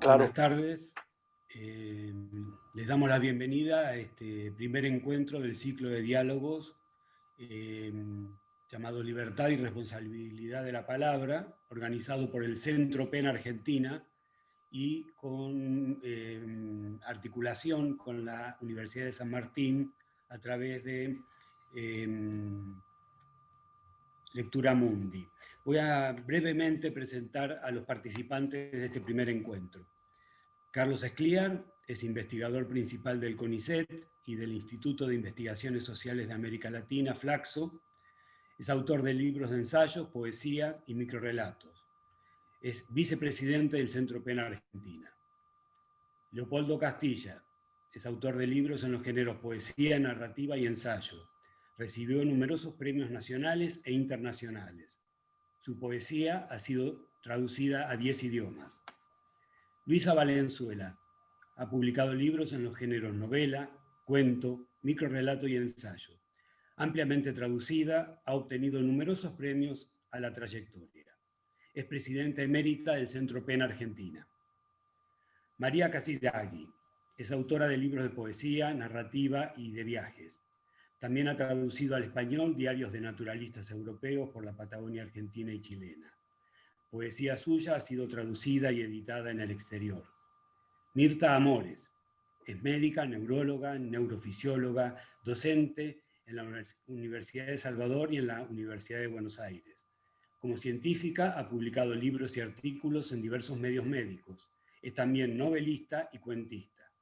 Buenas Claro. tardes. Les damos la bienvenida a este primer encuentro del ciclo de diálogos llamado Libertad y Responsabilidad de la Palabra, organizado por el Centro PEN Argentina y con articulación con la Universidad de San Martín a través de Lectura Mundi. Voy a brevemente presentar a los participantes de este primer encuentro. Carlos Escliar es investigador principal del CONICET y del Instituto de Investigaciones Sociales de América Latina, Flaxo. Es autor de libros de ensayos, poesías y microrrelatos. Es vicepresidente del Centro PEN Argentina. Leopoldo Castilla es autor de libros en los géneros poesía, narrativa y ensayo. Recibió numerosos premios nacionales e internacionales. Su poesía ha sido traducida a 10 idiomas. Luisa Valenzuela ha publicado libros en los géneros novela, cuento, microrrelato y ensayo. Ampliamente traducida, ha obtenido numerosos premios a la trayectoria. Es presidenta emérita del Centro PEN Argentina. María Casiraghi es autora de libros de poesía, narrativa y de viajes. También ha traducido al español diarios de naturalistas europeos por la Patagonia argentina y chilena. Poesía suya ha sido traducida y editada en el exterior. Mirta Amores es médica, neuróloga, neurofisióloga, docente en la Universidad de Salvador y en la Universidad de Buenos Aires. Como científica ha publicado libros y artículos en diversos medios médicos. Es también novelista y cuentista.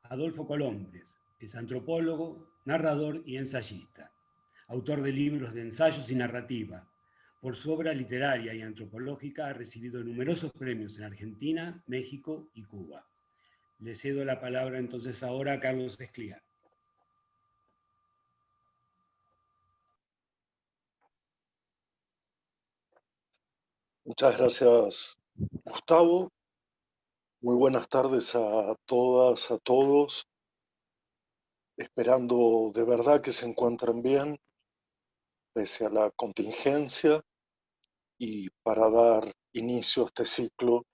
Adolfo Colombres es antropólogo, narrador y ensayista. Autor de libros de ensayos y narrativa. Por su obra literaria y antropológica ha recibido numerosos premios en Argentina, México y Cuba. Le cedo la palabra entonces ahora a Carlos Escliar. Muchas gracias, Gustavo. Muy buenas tardes a todas, a todos. Esperando de verdad que se encuentren bien, pese a la contingencia, y para dar inicio a este ciclo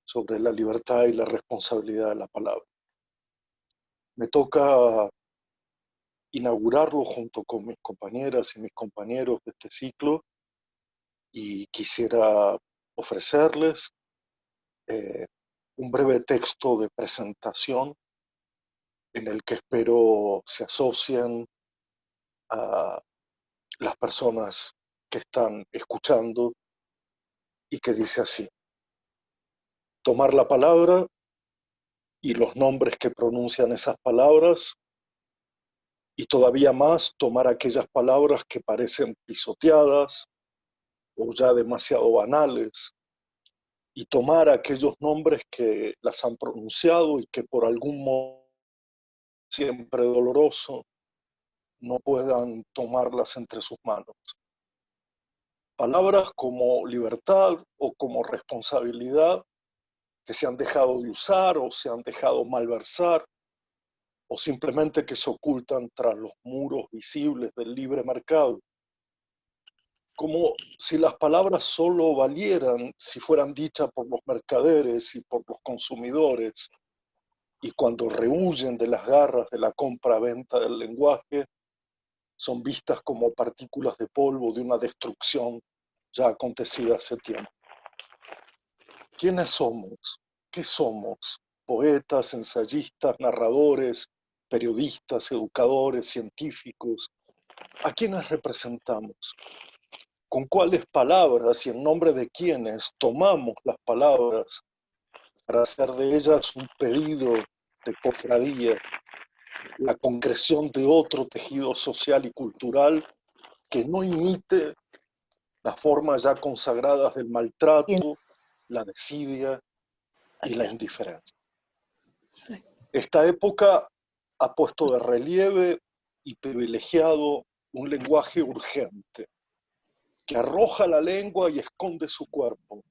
sobre la libertad y la responsabilidad de la palabra. Me toca inaugurarlo junto con mis compañeras y mis compañeros de este ciclo y quisiera ofrecerles un breve texto de presentación en el que espero se asocien a las personas que están escuchando y que dice así: tomar la palabra y los nombres que pronuncian esas palabras, y todavía más tomar aquellas palabras que parecen pisoteadas o ya demasiado banales, y tomar aquellos nombres que las han pronunciado y que por algún modo siempre doloroso no puedan tomarlas entre sus manos. Palabras como libertad o como responsabilidad que se han dejado de usar o se han dejado malversar, o simplemente que se ocultan tras los muros visibles del libre mercado. Como si las palabras solo valieran si fueran dichas por los mercaderes y por los consumidores, y cuando rehuyen de las garras de la compra-venta del lenguaje, son vistas como partículas de polvo de una destrucción ya acontecida hace tiempo. ¿Quiénes somos? ¿Qué somos? Poetas, ensayistas, narradores, periodistas, educadores, científicos. ¿A quiénes representamos? ¿Con cuáles palabras y en nombre de quiénes tomamos las palabras para hacer de ellas un pedido de cofradía, la concreción de otro tejido social y cultural que no imite las formas ya consagradas del maltrato, la desidia y la indiferencia? Esta época ha puesto de relieve y privilegiado un lenguaje urgente, que arroja la lengua y esconde su cuerpo,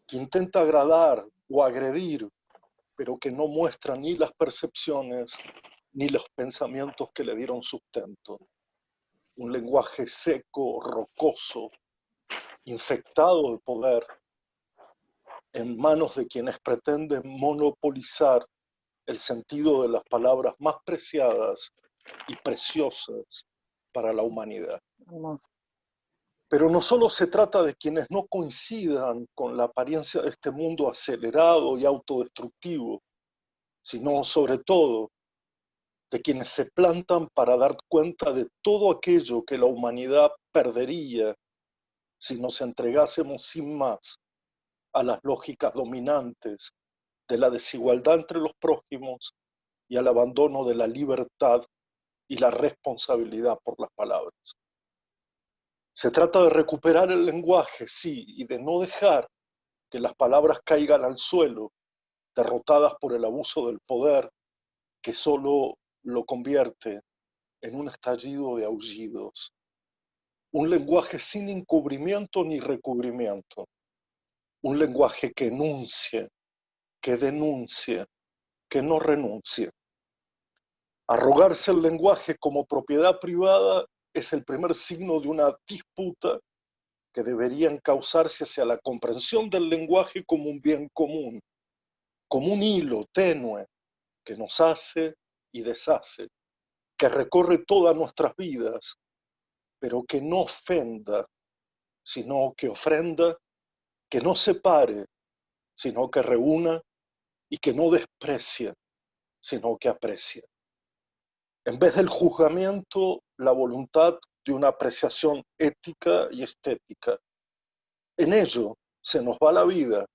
que intenta agradar o agredir, pero que no muestra ni las percepciones ni los pensamientos que le dieron sustento. Un lenguaje seco, rocoso, infectado de poder, en manos de quienes pretenden monopolizar el sentido de las palabras más preciadas y preciosas para la humanidad. Pero no solo se trata de quienes no coincidan con la apariencia de este mundo acelerado y autodestructivo, sino sobre todo de quienes se plantan para dar cuenta de todo aquello que la humanidad perdería si nos entregásemos sin más a las lógicas dominantes de la desigualdad entre los prójimos y al abandono de la libertad y la responsabilidad por las palabras. Se trata de recuperar el lenguaje, sí, y de no dejar que las palabras caigan al suelo, derrotadas por el abuso del poder, que solo lo convierte en un estallido de aullidos. Un lenguaje sin encubrimiento ni recubrimiento. Un lenguaje que enuncie, que denuncie, que no renuncie. Arrogarse el lenguaje como propiedad privada es el primer signo de una disputa que debería encauzarse hacia la comprensión del lenguaje como un bien común, como un hilo tenue que nos hace y deshace, que recorre todas nuestras vidas, pero que no ofenda, sino que ofrenda, que no separe, sino que reúna, y que no desprecie, sino que aprecia. En vez del juzgamiento, la voluntad de una apreciación ética y estética. En ello se nos va la vida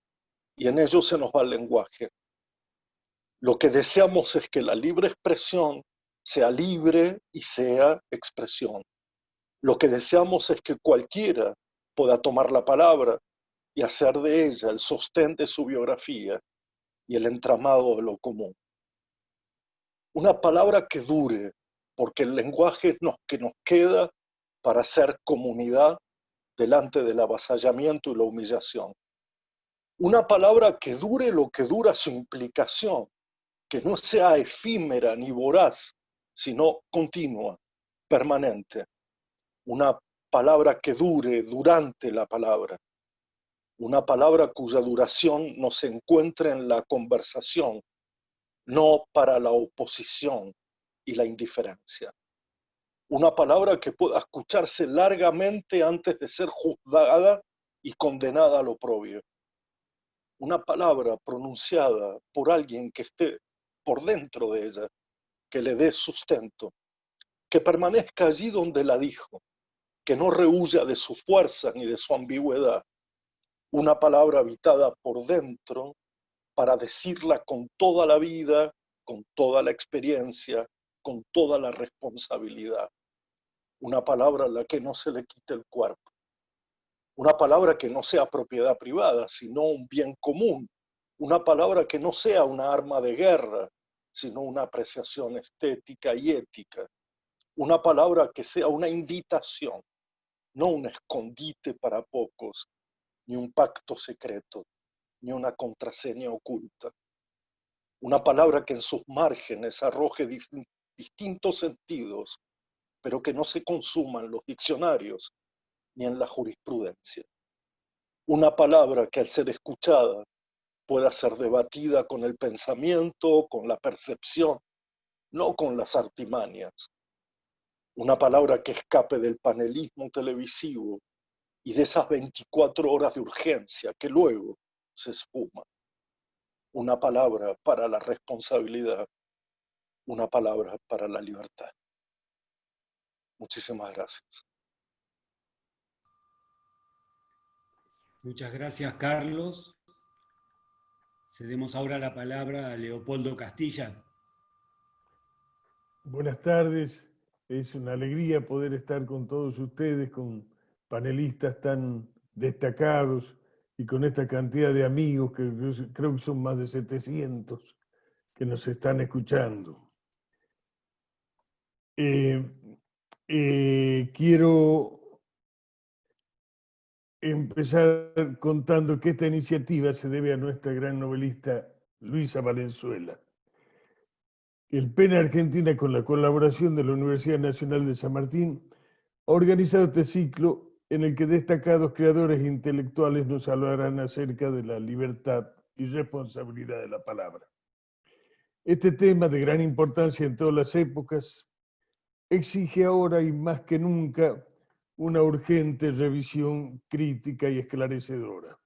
y en ello se nos va el lenguaje. Lo que deseamos es que la libre expresión sea libre y sea expresión. Lo que deseamos es que cualquiera pueda tomar la palabra y hacer de ella el sostén de su biografía y el entramado de lo común. Una palabra que dure, porque el lenguaje es lo que nos queda para ser comunidad delante del avasallamiento y la humillación. Una palabra que dure lo que dura su implicación, que no sea efímera ni voraz, sino continua, permanente. Una palabra que dure durante la palabra. Una palabra cuya duración no se encuentre en la conversación, no para la oposición y la indiferencia. Una palabra que pueda escucharse largamente antes de ser juzgada y condenada al oprobio. Una palabra pronunciada por alguien que esté por dentro de ella, que le dé sustento, que permanezca allí donde la dijo, que no rehuya de su fuerza ni de su ambigüedad. Una palabra habitada por dentro para decirla con toda la vida, con toda la experiencia, con toda la responsabilidad. Una palabra a la que no se le quite el cuerpo. Una palabra que no sea propiedad privada, sino un bien común. Una palabra que no sea una arma de guerra, sino una apreciación estética y ética. Una palabra que sea una invitación, no un escondite para pocos, ni un pacto secreto, ni una contraseña oculta. Una palabra que en sus márgenes arroje distintos sentidos, pero que no se consuma en los diccionarios ni en la jurisprudencia. Una palabra que al ser escuchada pueda ser debatida con el pensamiento, con la percepción, no con las artimañas. Una palabra que escape del panelismo televisivo y de esas 24 horas de urgencia que luego se esfuman. Una palabra para la responsabilidad, una palabra para la libertad. Muchísimas gracias. Muchas gracias, Carlos. Cedemos ahora la palabra a Leopoldo Castilla. Buenas tardes, es una alegría poder estar con todos ustedes, con panelistas tan destacados y con esta cantidad de amigos, que creo que son más de 700 que nos están escuchando. Quiero empezar contando que esta iniciativa se debe a nuestra gran novelista Luisa Valenzuela. El PEN Argentina, con la colaboración de la Universidad Nacional de San Martín, ha organizado este ciclo en el que destacados creadores intelectuales nos hablarán acerca de la libertad y responsabilidad de la palabra. Este tema, de gran importancia en todas las épocas, exige ahora y más que nunca una urgente revisión crítica y esclarecedora.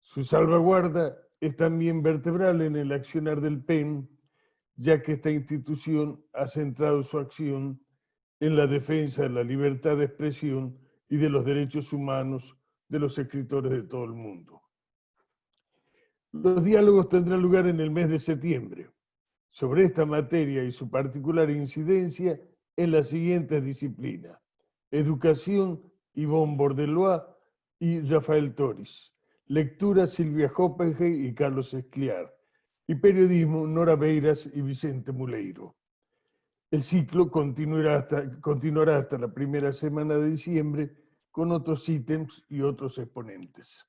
Su salvaguarda es también vertebral en el accionar del PEN, ya que esta institución ha centrado su acción en la defensa de la libertad de expresión y de los derechos humanos de los escritores de todo el mundo. Los diálogos tendrán lugar en el mes de septiembre sobre esta materia y su particular incidencia en las siguientes disciplinas: educación, Yvonne Bordelois y Rafael Toris; lectura, Silvia Hoppenheim y Carlos Escliar; y periodismo, Nora Beiras y Vicente Muleiro. El ciclo continuará hasta la primera semana de diciembre con otros ítems y otros exponentes.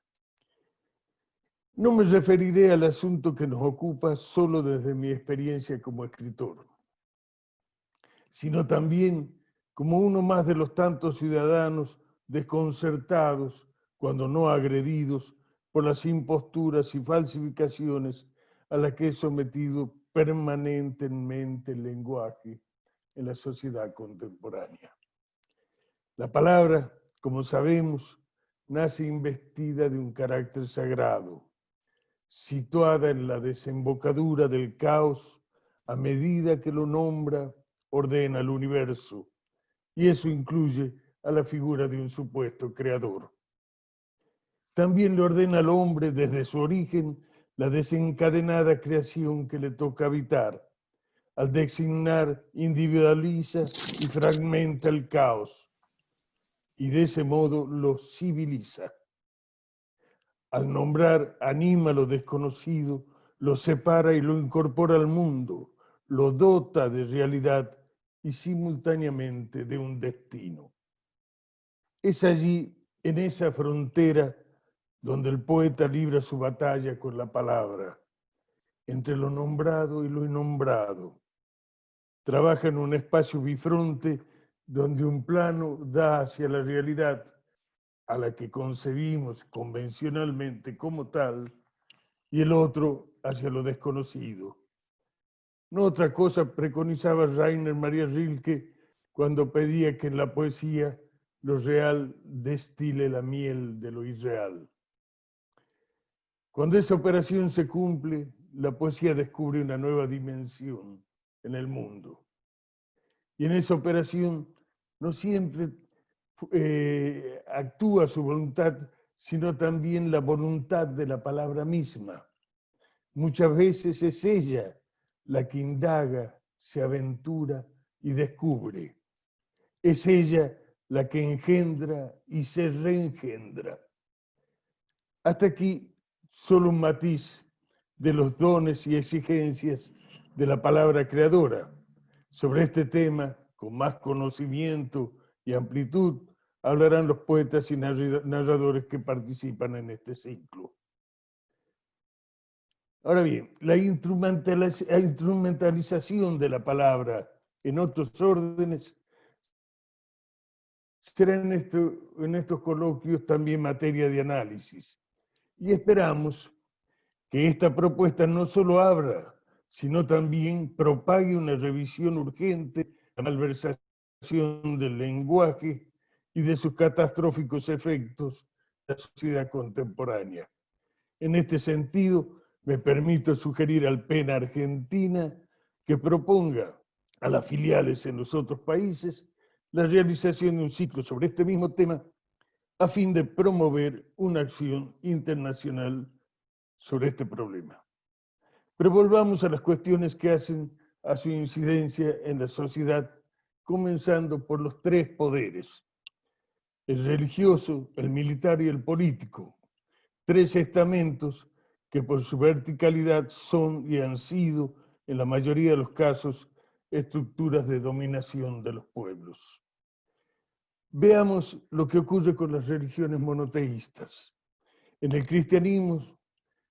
No me referiré al asunto que nos ocupa solo desde mi experiencia como escritor, sino también como uno más de los tantos ciudadanos desconcertados, cuando no agredidos, por las imposturas y falsificaciones a las que es sometido permanentemente el lenguaje en la sociedad contemporánea. La palabra, como sabemos, nace investida de un carácter sagrado, situada en la desembocadura del caos a medida que lo nombra, ordena el universo, y eso incluye a la figura de un supuesto creador. También le ordena al hombre desde su origen la desencadenada creación que le toca habitar. Al designar, individualiza y fragmenta el caos, y de ese modo lo civiliza. Al nombrar, anima lo desconocido, lo separa y lo incorpora al mundo, lo dota de realidad y simultáneamente de un destino. Es allí, en esa frontera, donde el poeta libra su batalla con la palabra, entre lo nombrado y lo innombrado. Trabaja en un espacio bifronte donde un plano da hacia la realidad, a la que concebimos convencionalmente como tal, y el otro hacia lo desconocido. No otra cosa preconizaba Rainer Maria Rilke cuando pedía que en la poesía lo real destile la miel de lo irreal. Cuando esa operación se cumple, la poesía descubre una nueva dimensión en el mundo. Y en esa operación no siempre actúa su voluntad, sino también la voluntad de la palabra misma. Muchas veces es ella la que indaga, se aventura y descubre. Es ella la que engendra y se reengendra. Hasta aquí solo un matiz de los dones y exigencias de la palabra creadora. Sobre este tema, con más conocimiento y amplitud, hablarán los poetas y narradores que participan en este ciclo. Ahora bien, la instrumentalización de la palabra en otros órdenes será en estos coloquios también materia de análisis. Y esperamos que esta propuesta no solo abra, sino también propague una revisión urgente de la malversación del lenguaje y de sus catastróficos efectos en la sociedad contemporánea. En este sentido, me permito sugerir al PEN Argentina que proponga a las filiales en los otros países la realización de un ciclo sobre este mismo tema a fin de promover una acción internacional sobre este problema. Pero volvamos a las cuestiones que hacen a su incidencia en la sociedad, comenzando por los tres poderes: el religioso, el militar y el político. Tres estamentos que por su verticalidad son y han sido, en la mayoría de los casos, estructuras de dominación de los pueblos. Veamos lo que ocurre con las religiones monoteístas. En el cristianismo,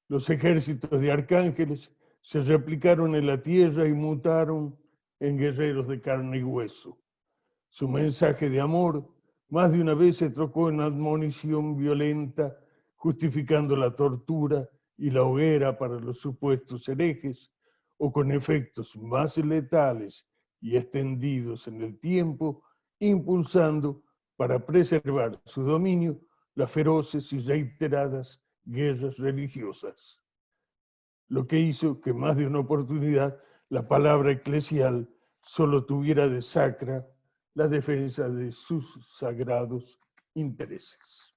los ejércitos de arcángeles se replicaron en la tierra y mutaron en guerreros de carne y hueso. Su mensaje de amor, Más de una vez se trocó en admonición violenta, justificando la tortura y la hoguera para los supuestos herejes, o con efectos más letales y extendidos en el tiempo, impulsando, para preservar su dominio, las feroces y reiteradas guerras religiosas. Lo que hizo que más de una oportunidad la palabra eclesial solo tuviera de sacra la defensa de sus sagrados intereses.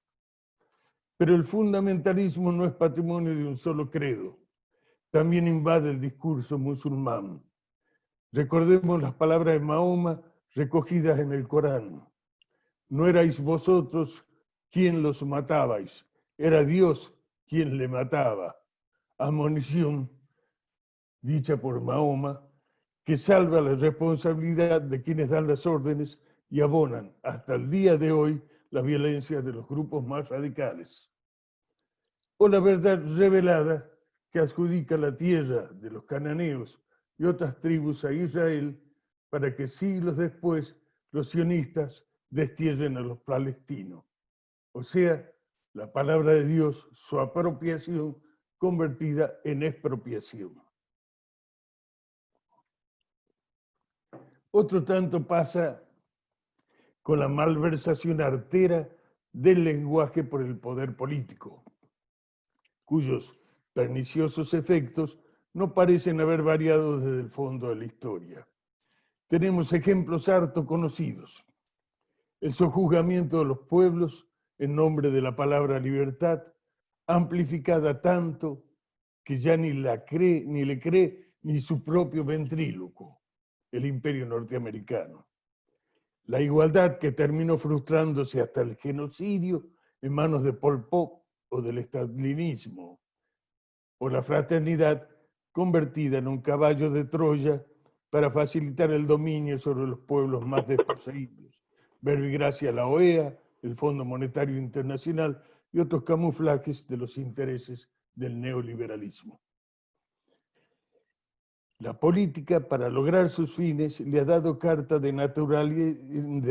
Pero el fundamentalismo no es patrimonio de un solo credo, también invade el discurso musulmán. Recordemos las palabras de Mahoma recogidas en el Corán. No erais vosotros quien los matabais, era Dios quien le mataba. Admonición dicha por Mahoma, que salva la responsabilidad de quienes dan las órdenes y abonan hasta el día de hoy la violencia de los grupos más radicales. O la verdad revelada que adjudica la tierra de los cananeos y otras tribus a Israel para que siglos después los sionistas destierren a los palestinos. O sea, la palabra de Dios, su apropiación convertida en expropiación. Otro tanto pasa con la malversación artera del lenguaje por el poder político, cuyos perniciosos efectos no parecen haber variado desde el fondo de la historia. Tenemos ejemplos harto conocidos. El sojuzgamiento de los pueblos en nombre de la palabra libertad, amplificada tanto que ya ni le cree ni su propio ventríloco, el imperio norteamericano. La igualdad que terminó frustrándose hasta el genocidio en manos de Pol Pot o del estalinismo, o la fraternidad convertida en un caballo de Troya para facilitar el dominio sobre los pueblos más desposeídos. Verbigracia a la OEA, el Fondo Monetario Internacional y otros camuflajes de los intereses del neoliberalismo. La política, para lograr sus fines, le ha dado carta de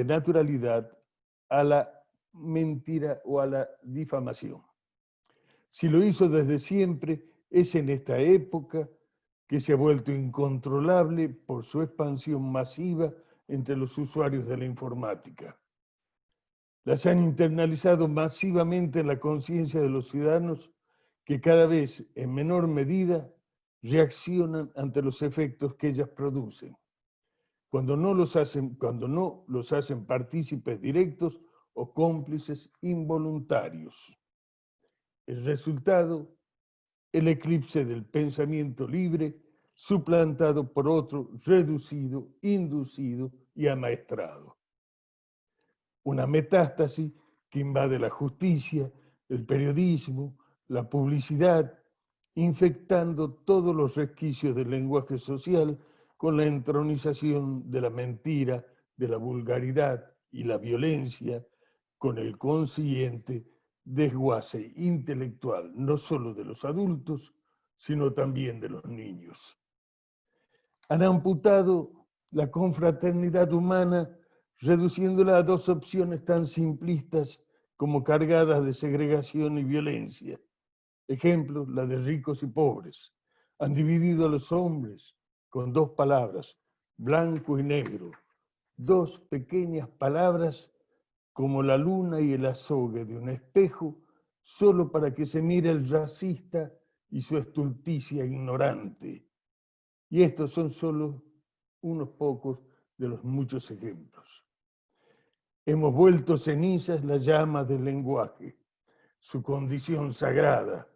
naturalidad a la mentira o a la difamación. Si lo hizo desde siempre, es en esta época que se ha vuelto incontrolable por su expansión masiva entre los usuarios de la informática. Las han internalizado masivamente en la conciencia de los ciudadanos que cada vez en menor medida reaccionan ante los efectos que ellas producen, cuando no los hacen partícipes directos o cómplices involuntarios. El resultado, el eclipse del pensamiento libre, suplantado por otro reducido, inducido y amaestrado. Una metástasis que invade la justicia, el periodismo, la publicidad, infectando todos los resquicios del lenguaje social con la entronización de la mentira, de la vulgaridad y la violencia, con el consiguiente desguace intelectual, no solo de los adultos, sino también de los niños. Han amputado la confraternidad humana, reduciéndola a dos opciones tan simplistas como cargadas de segregación y violencia. Ejemplo, la de ricos y pobres. Han dividido a los hombres con dos palabras, blanco y negro. Dos pequeñas palabras como la luna y el azogue de un espejo, solo para que se mire el racista y su estulticia ignorante. Y estos son solo unos pocos de los muchos ejemplos. Hemos vuelto cenizas las llamas del lenguaje, su condición sagrada,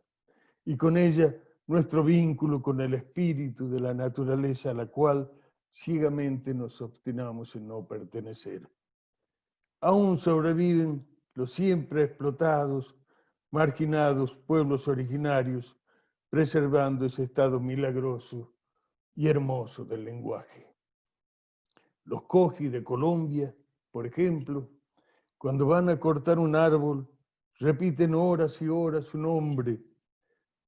y con ella nuestro vínculo con el espíritu de la naturaleza a la cual ciegamente nos obstinamos en no pertenecer. Aún sobreviven los siempre explotados, marginados pueblos originarios, preservando ese estado milagroso y hermoso del lenguaje. Los coji de Colombia, por ejemplo, cuando van a cortar un árbol, repiten horas y horas su nombre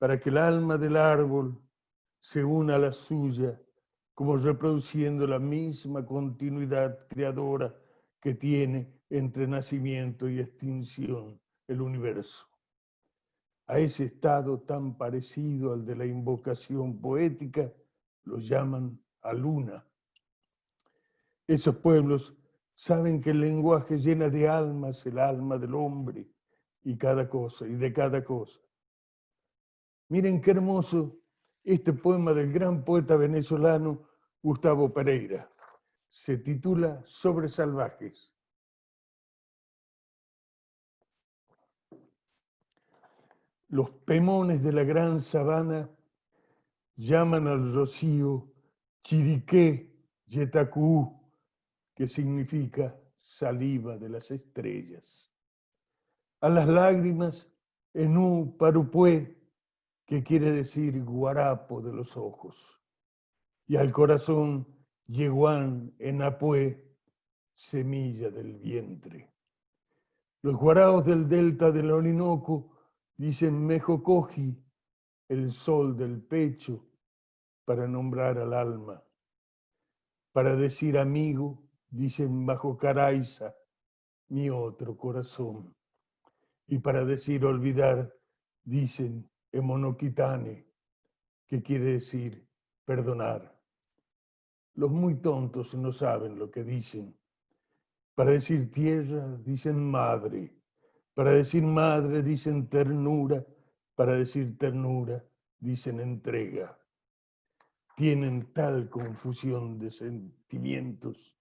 para que el alma del árbol se una a la suya, como reproduciendo la misma continuidad creadora que tiene entre nacimiento y extinción el universo. A ese estado tan parecido al de la invocación poética lo llaman aluna. Esos pueblos saben que el lenguaje llena de almas el alma del hombre y de cada cosa. Miren qué hermoso este poema del gran poeta venezolano Gustavo Pereira. Se titula Sobre salvajes. Los pemones de la gran sabana llaman al rocío Chiriqué Yetacú, que significa saliva de las estrellas. A las lágrimas, Enú Parupué, que quiere decir guarapo de los ojos. Y al corazón, Yeguán Enapué, semilla del vientre. Los guaraos del delta del Orinoco dicen Mejocoji, el sol del pecho, para nombrar al alma. Para decir amigo, dicen Bajo Caraiza, mi otro corazón. Y para decir olvidar, dicen Emonoquitane, que quiere decir perdonar. Los muy tontos no saben lo que dicen. Para decir tierra, dicen madre. Para decir madre, dicen ternura. Para decir ternura, dicen entrega. Tienen tal confusión de sentimientos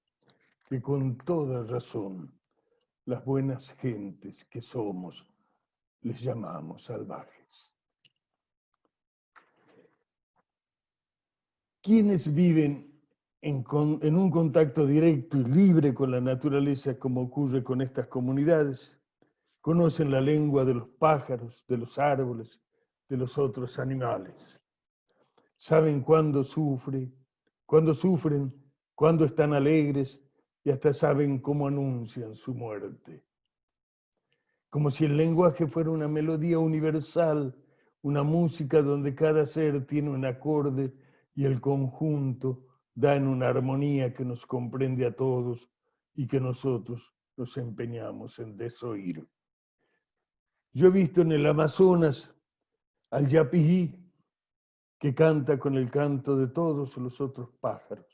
que con toda razón las buenas gentes que somos les llamamos salvajes. Quienes viven en un contacto directo y libre con la naturaleza, como ocurre con estas comunidades, conocen la lengua de los pájaros, de los árboles, de los otros animales. Saben cuándo sufren, cuándo están alegres y hasta saben cómo anuncian su muerte. Como si el lenguaje fuera una melodía universal, una música donde cada ser tiene un acorde y el conjunto da en una armonía que nos comprende a todos y que nosotros nos empeñamos en desoír. Yo he visto en el Amazonas al yapijí, que canta con el canto de todos los otros pájaros.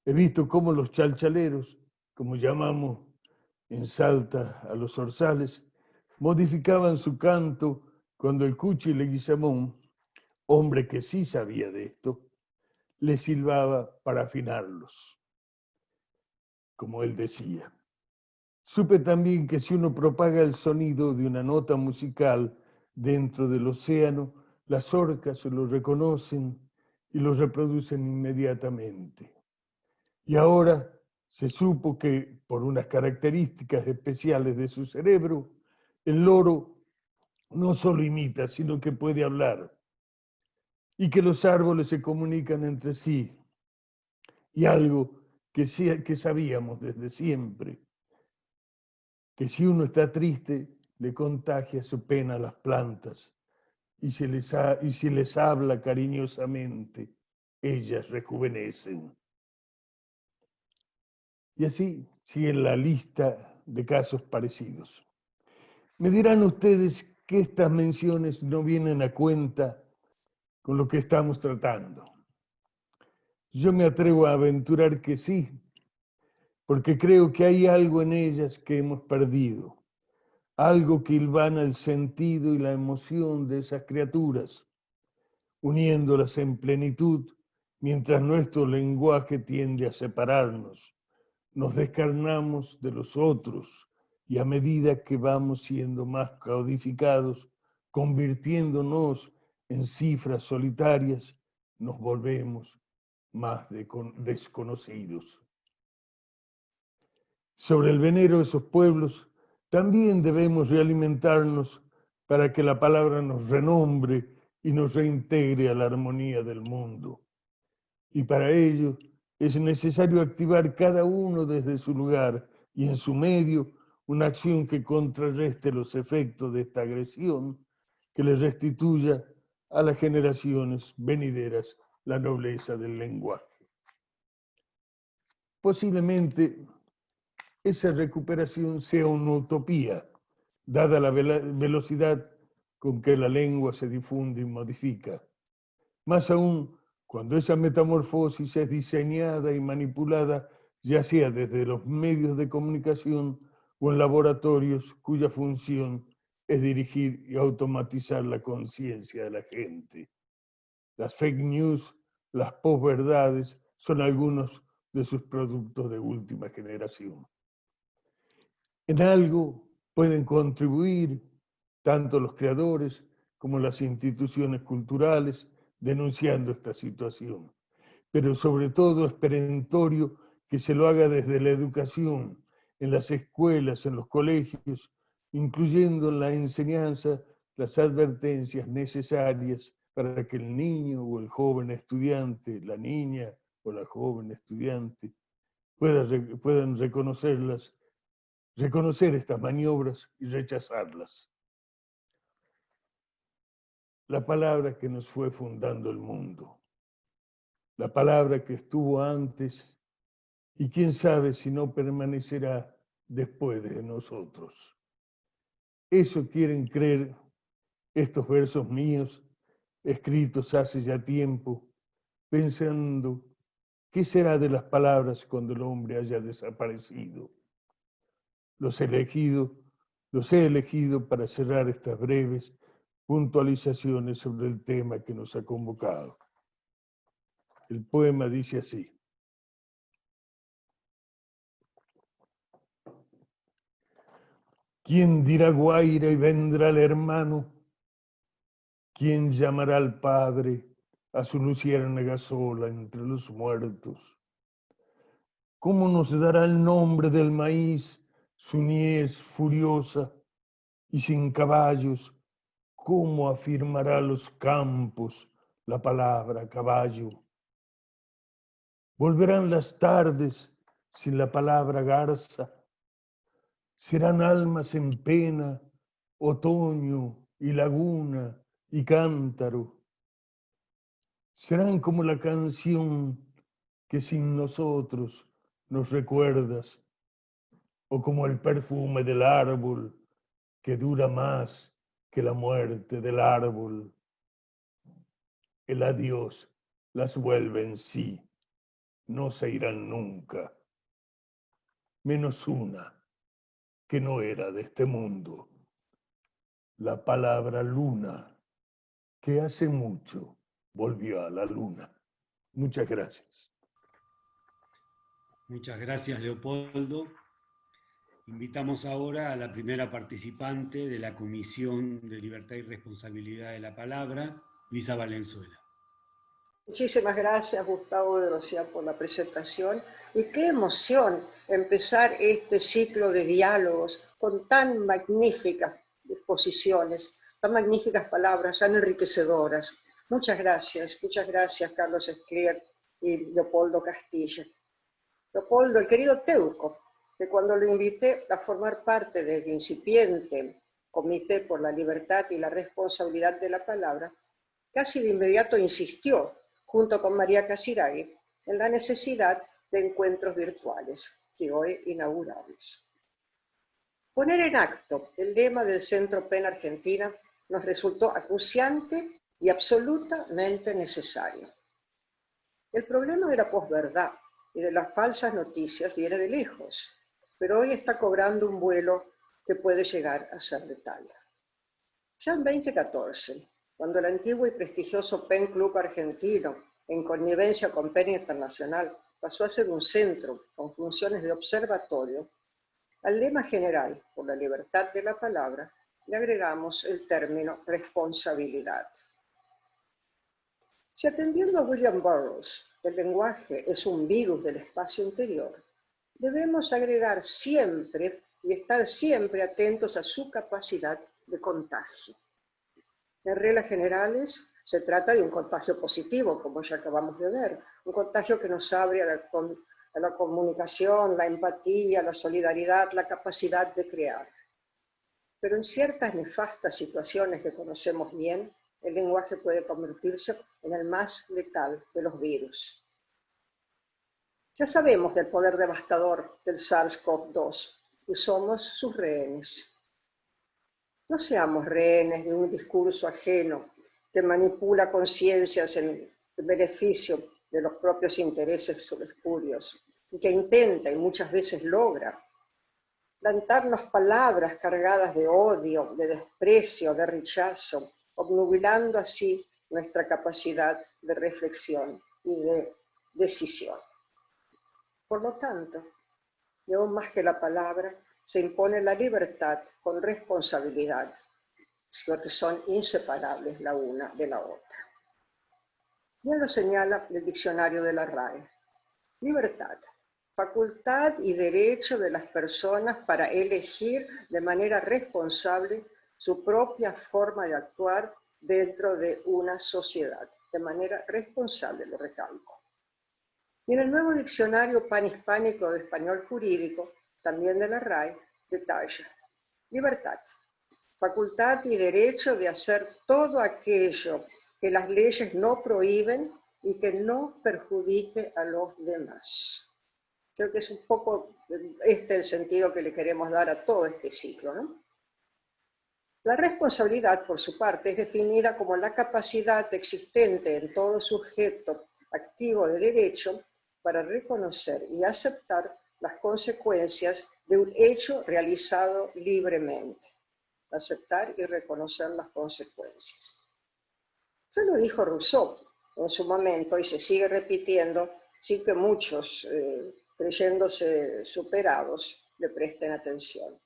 He visto cómo los chalchaleros, como llamamos en Salta a los zorzales, modificaban su canto cuando el Cuchi Leguizamón, hombre que sí sabía de esto, le silbaba para afinarlos, como él decía. Supe también que si uno propaga el sonido de una nota musical dentro del océano, las orcas lo reconocen y lo reproducen inmediatamente. Y ahora se supo que, por unas características especiales de su cerebro, el loro no solo imita, sino que puede hablar. Y que los árboles se comunican entre sí. Y algo que sabíamos desde siempre, que si uno está triste, le contagia su pena a las plantas. Y si les habla cariñosamente, ellas rejuvenecen. Y así sigue la lista de casos parecidos. Me dirán ustedes que estas menciones no vienen a cuenta con lo que estamos tratando. Yo me atrevo a aventurar que sí, porque creo que hay algo en ellas que hemos perdido, algo que hilvana el sentido y la emoción de esas criaturas, uniéndolas en plenitud, mientras nuestro lenguaje tiende a separarnos. Nos descarnamos de los otros y a medida que vamos siendo más codificados, convirtiéndonos en cifras solitarias, nos volvemos más desconocidos. Sobre el venero de esos pueblos, también debemos realimentarnos para que la palabra nos renombre y nos reintegre a la armonía del mundo. Y para ello es necesario activar cada uno desde su lugar y en su medio una acción que contrarreste los efectos de esta agresión, que les restituya a las generaciones venideras la nobleza del lenguaje. Posiblemente esa recuperación sea una utopía, dada la velocidad con que la lengua se difunde y modifica. Más aún, cuando esa metamorfosis es diseñada y manipulada, ya sea desde los medios de comunicación o en laboratorios cuya función es dirigir y automatizar la conciencia de la gente. Las fake news, las posverdades, son algunos de sus productos de última generación. En algo pueden contribuir tanto los creadores como las instituciones culturales denunciando esta situación. Pero sobre todo es perentorio que se lo haga desde la educación, en las escuelas, en los colegios, incluyendo en la enseñanza las advertencias necesarias para que el niño o el joven estudiante, la niña o la joven estudiante puedan reconocer estas maniobras y rechazarlas. La palabra que nos fue fundando el mundo, la palabra que estuvo antes y quién sabe si no permanecerá después de nosotros. Eso quieren creer estos versos míos, escritos hace ya tiempo, pensando qué será de las palabras cuando el hombre haya desaparecido. Los he elegido para cerrar estas breves puntualizaciones sobre el tema que nos ha convocado. El poema dice así: ¿quién dirá guaira y vendrá el hermano? ¿Quién llamará al padre a su luciérnaga sola entre los muertos? ¿Cómo nos dará el nombre del maíz su niez furiosa y sin caballos? ¿Cómo afirmará los campos la palabra caballo? Volverán las tardes sin la palabra garza. Serán almas en pena, otoño y laguna y cántaro. Serán como la canción que sin nosotros nos recuerdas, o como el perfume del árbol que dura más que la muerte del árbol. El adiós las vuelve en sí, no se irán nunca, menos una que no era de este mundo, la palabra luna, que hace mucho volvió a la luna. Muchas gracias. Muchas gracias, Leopoldo. Invitamos ahora a la primera participante de la Comisión de Libertad y Responsabilidad de la Palabra, Luisa Valenzuela. Muchísimas gracias, Gustavo de Rocía, por la presentación. Y qué emoción empezar este ciclo de diálogos con tan magníficas exposiciones, tan magníficas palabras, tan enriquecedoras. Muchas gracias, Carlos Escliar y Leopoldo Castilla. Leopoldo, el querido Teuco, que cuando lo invité a formar parte del incipiente Comité por la Libertad y la Responsabilidad de la Palabra, casi de inmediato insistió, junto con María Casiraghi, en la necesidad de encuentros virtuales que hoy inauguramos. Poner en acto el lema del Centro PEN Argentina nos resultó acuciante y absolutamente necesario. El problema de la posverdad y de las falsas noticias viene de lejos, pero hoy está cobrando un vuelo que puede llegar a ser letal. Ya en 2014, cuando el antiguo y prestigioso PEN Club argentino, en connivencia con PEN Internacional, pasó a ser un centro con funciones de observatorio, al lema general por la libertad de la palabra le agregamos el término responsabilidad. Si atendiendo a William Burroughs, el lenguaje es un virus del espacio interior, debemos agregar siempre y estar siempre atentos a su capacidad de contagio. En reglas generales, se trata de un contagio positivo, como ya acabamos de ver, un contagio que nos abre a la comunicación, la empatía, la solidaridad, la capacidad de crear. Pero en ciertas nefastas situaciones que conocemos bien, el lenguaje puede convertirse en el más letal de los virus. Ya sabemos del poder devastador del SARS-CoV-2 y somos sus rehenes. No seamos rehenes de un discurso ajeno que manipula conciencias en beneficio de los propios intereses espurios y que intenta y muchas veces logra plantarnos palabras cargadas de odio, de desprecio, de rechazo, obnubilando así nuestra capacidad de reflexión y de decisión. Por lo tanto, y aún más que la palabra, se impone la libertad con responsabilidad, porque son inseparables la una de la otra. Bien lo señala el diccionario de la RAE. Libertad, facultad y derecho de las personas para elegir de manera responsable su propia forma de actuar dentro de una sociedad, de manera responsable, lo recalco. Y en el nuevo diccionario panhispánico de español jurídico, también de la RAE, detalla: libertad, facultad y derecho de hacer todo aquello que las leyes no prohíben y que no perjudique a los demás. Creo que es un poco el sentido que le queremos dar a todo este ciclo, ¿no? La responsabilidad, por su parte, es definida como la capacidad existente en todo sujeto activo de derecho para reconocer y aceptar las consecuencias de un hecho realizado libremente. Aceptar y reconocer las consecuencias. Eso lo dijo Rousseau en su momento y se sigue repitiendo sin que muchos, creyéndose superados, le presten atención.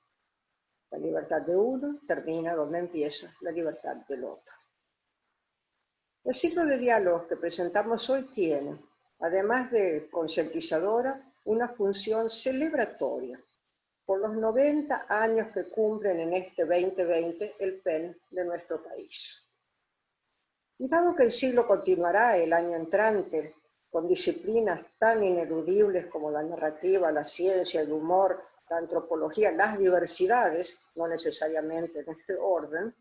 La libertad de uno termina donde empieza la libertad del otro. El ciclo de diálogos que presentamos hoy tiene, además de concientizadora, una función celebratoria por los 90 años que cumplen en este 2020 el PEN de nuestro país. Y dado que el siglo continuará el año entrante con disciplinas tan ineludibles como la narrativa, la ciencia, el humor, la antropología, las diversidades, no necesariamente en este orden,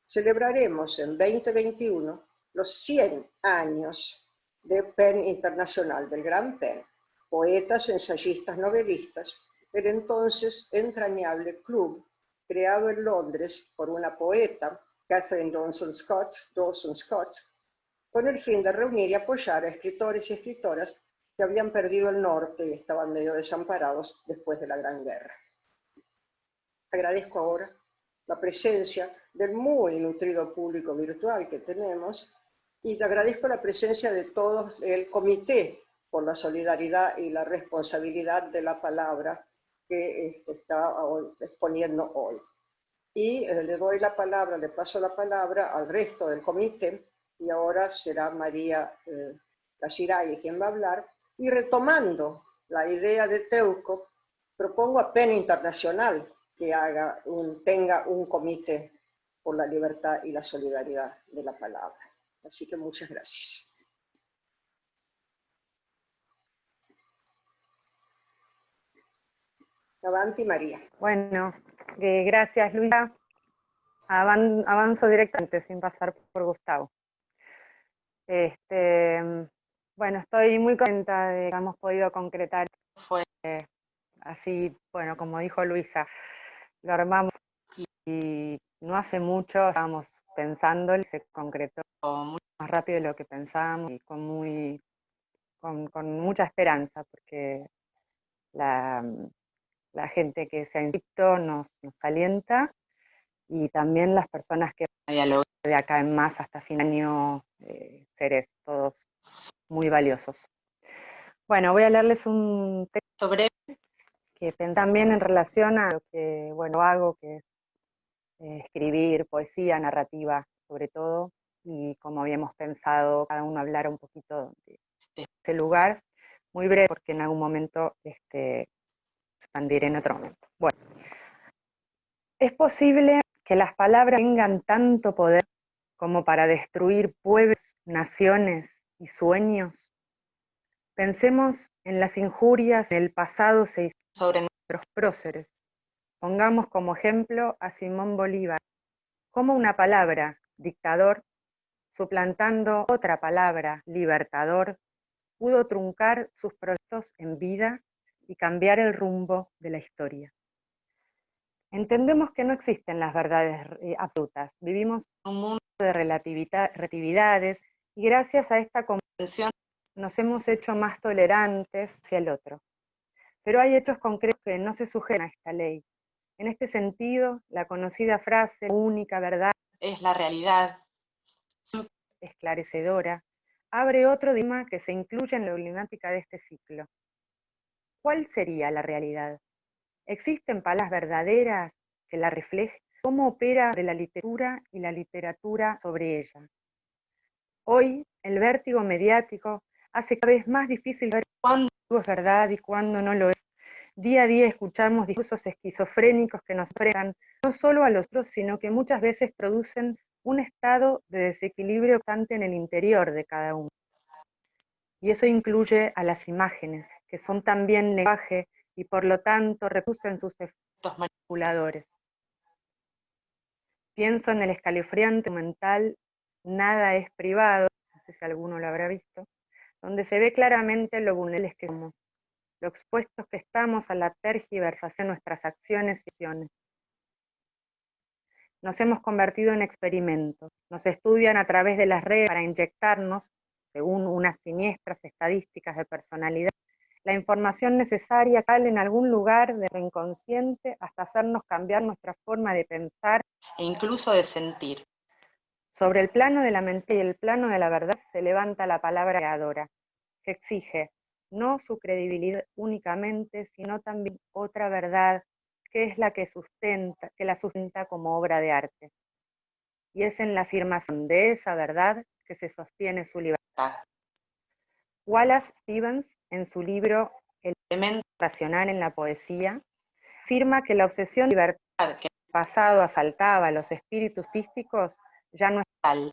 celebraremos en 2021 los 100 años de PEN Internacional, del Gran PEN, poetas, ensayistas, novelistas, el entonces entrañable club creado en Londres por una poeta, Catherine Dawson Scott, con el fin de reunir y apoyar a escritores y escritoras que habían perdido el norte y estaban medio desamparados después de la Gran Guerra. Agradezco ahora la presencia del muy nutrido público virtual que tenemos y agradezco la presencia de todo el comité por la solidaridad y la responsabilidad de la palabra que está exponiendo hoy. Y le doy la palabra, le paso la palabra al resto del comité, y ahora será María Casiraghi quien va a hablar, y retomando la idea de Teuco, propongo a PEN Internacional que tenga un comité por la libertad y la solidaridad de la palabra. Así que muchas gracias. Avanti, María. Bueno, gracias, Luisa. Avanzo directamente sin pasar por Gustavo. Bueno, estoy muy contenta de que hemos podido concretar. Fue así, bueno, como dijo Luisa, lo armamos y no hace mucho estábamos pensando y se concretó mucho más rápido de lo que pensábamos y con mucha esperanza, porque la gente que se ha inscrito nos alienta, y también las personas que dialogan de acá en más hasta fin de año, seres todos muy valiosos. Bueno, voy a leerles un texto breve que también en relación a lo que hago, que es escribir poesía, narrativa sobre todo, y como habíamos pensado cada uno hablar un poquito de este lugar, muy breve porque en algún momento expandiré en otro momento. Bueno, es posible que las palabras tengan tanto poder como para destruir pueblos, naciones y sueños. Pensemos en las injurias que en el pasado se hicieron sobre nuestros próceres. Pongamos como ejemplo a Simón Bolívar, como una palabra, dictador, suplantando otra palabra, libertador, pudo truncar sus proyectos en vida y cambiar el rumbo de la historia. Entendemos que no existen las verdades absolutas, vivimos en un mundo de relatividades y gracias a esta comprensión nos hemos hecho más tolerantes hacia el otro. Pero hay hechos concretos que no se sujetan a esta ley. En este sentido, la conocida frase, la única verdad es la realidad, esclarecedora, abre otro dilema que se incluye en la problemática de este ciclo. ¿Cuál sería la realidad? ¿Existen palabras verdaderas que la reflejen? ¿Cómo opera de la literatura y la literatura sobre ella? Hoy, el vértigo mediático hace cada vez más difícil ver cuándo es verdad y cuándo no lo es. Día a día escuchamos discursos esquizofrénicos que nos frenan no solo a los otros, sino que muchas veces producen un estado de desequilibrio constante en el interior de cada uno. Y eso incluye a las imágenes, que son también lenguaje y por lo tanto reproducen sus efectos manipuladores. Pienso en el escalofriante documental Nada es privado, no sé si alguno lo habrá visto, donde se ve claramente lo vulnerables que somos, lo expuestos que estamos a la tergiversación de nuestras acciones y acciones. Nos hemos convertido en experimentos, nos estudian a través de las redes para inyectarnos, según unas siniestras estadísticas de personalidad, la información necesaria cal en algún lugar de lo inconsciente hasta hacernos cambiar nuestra forma de pensar e incluso de sentir. Sobre el plano de la mente y el plano de la verdad se levanta la palabra creadora, que exige no su credibilidad únicamente, sino también otra verdad, que es la que la sustenta como obra de arte. Y es en la afirmación de esa verdad que se sostiene su libertad. Wallace Stevens, en su libro El elemento racional en la poesía, afirma que la obsesión de libertad que en el pasado asaltaba a los espíritus artísticos ya no es tal,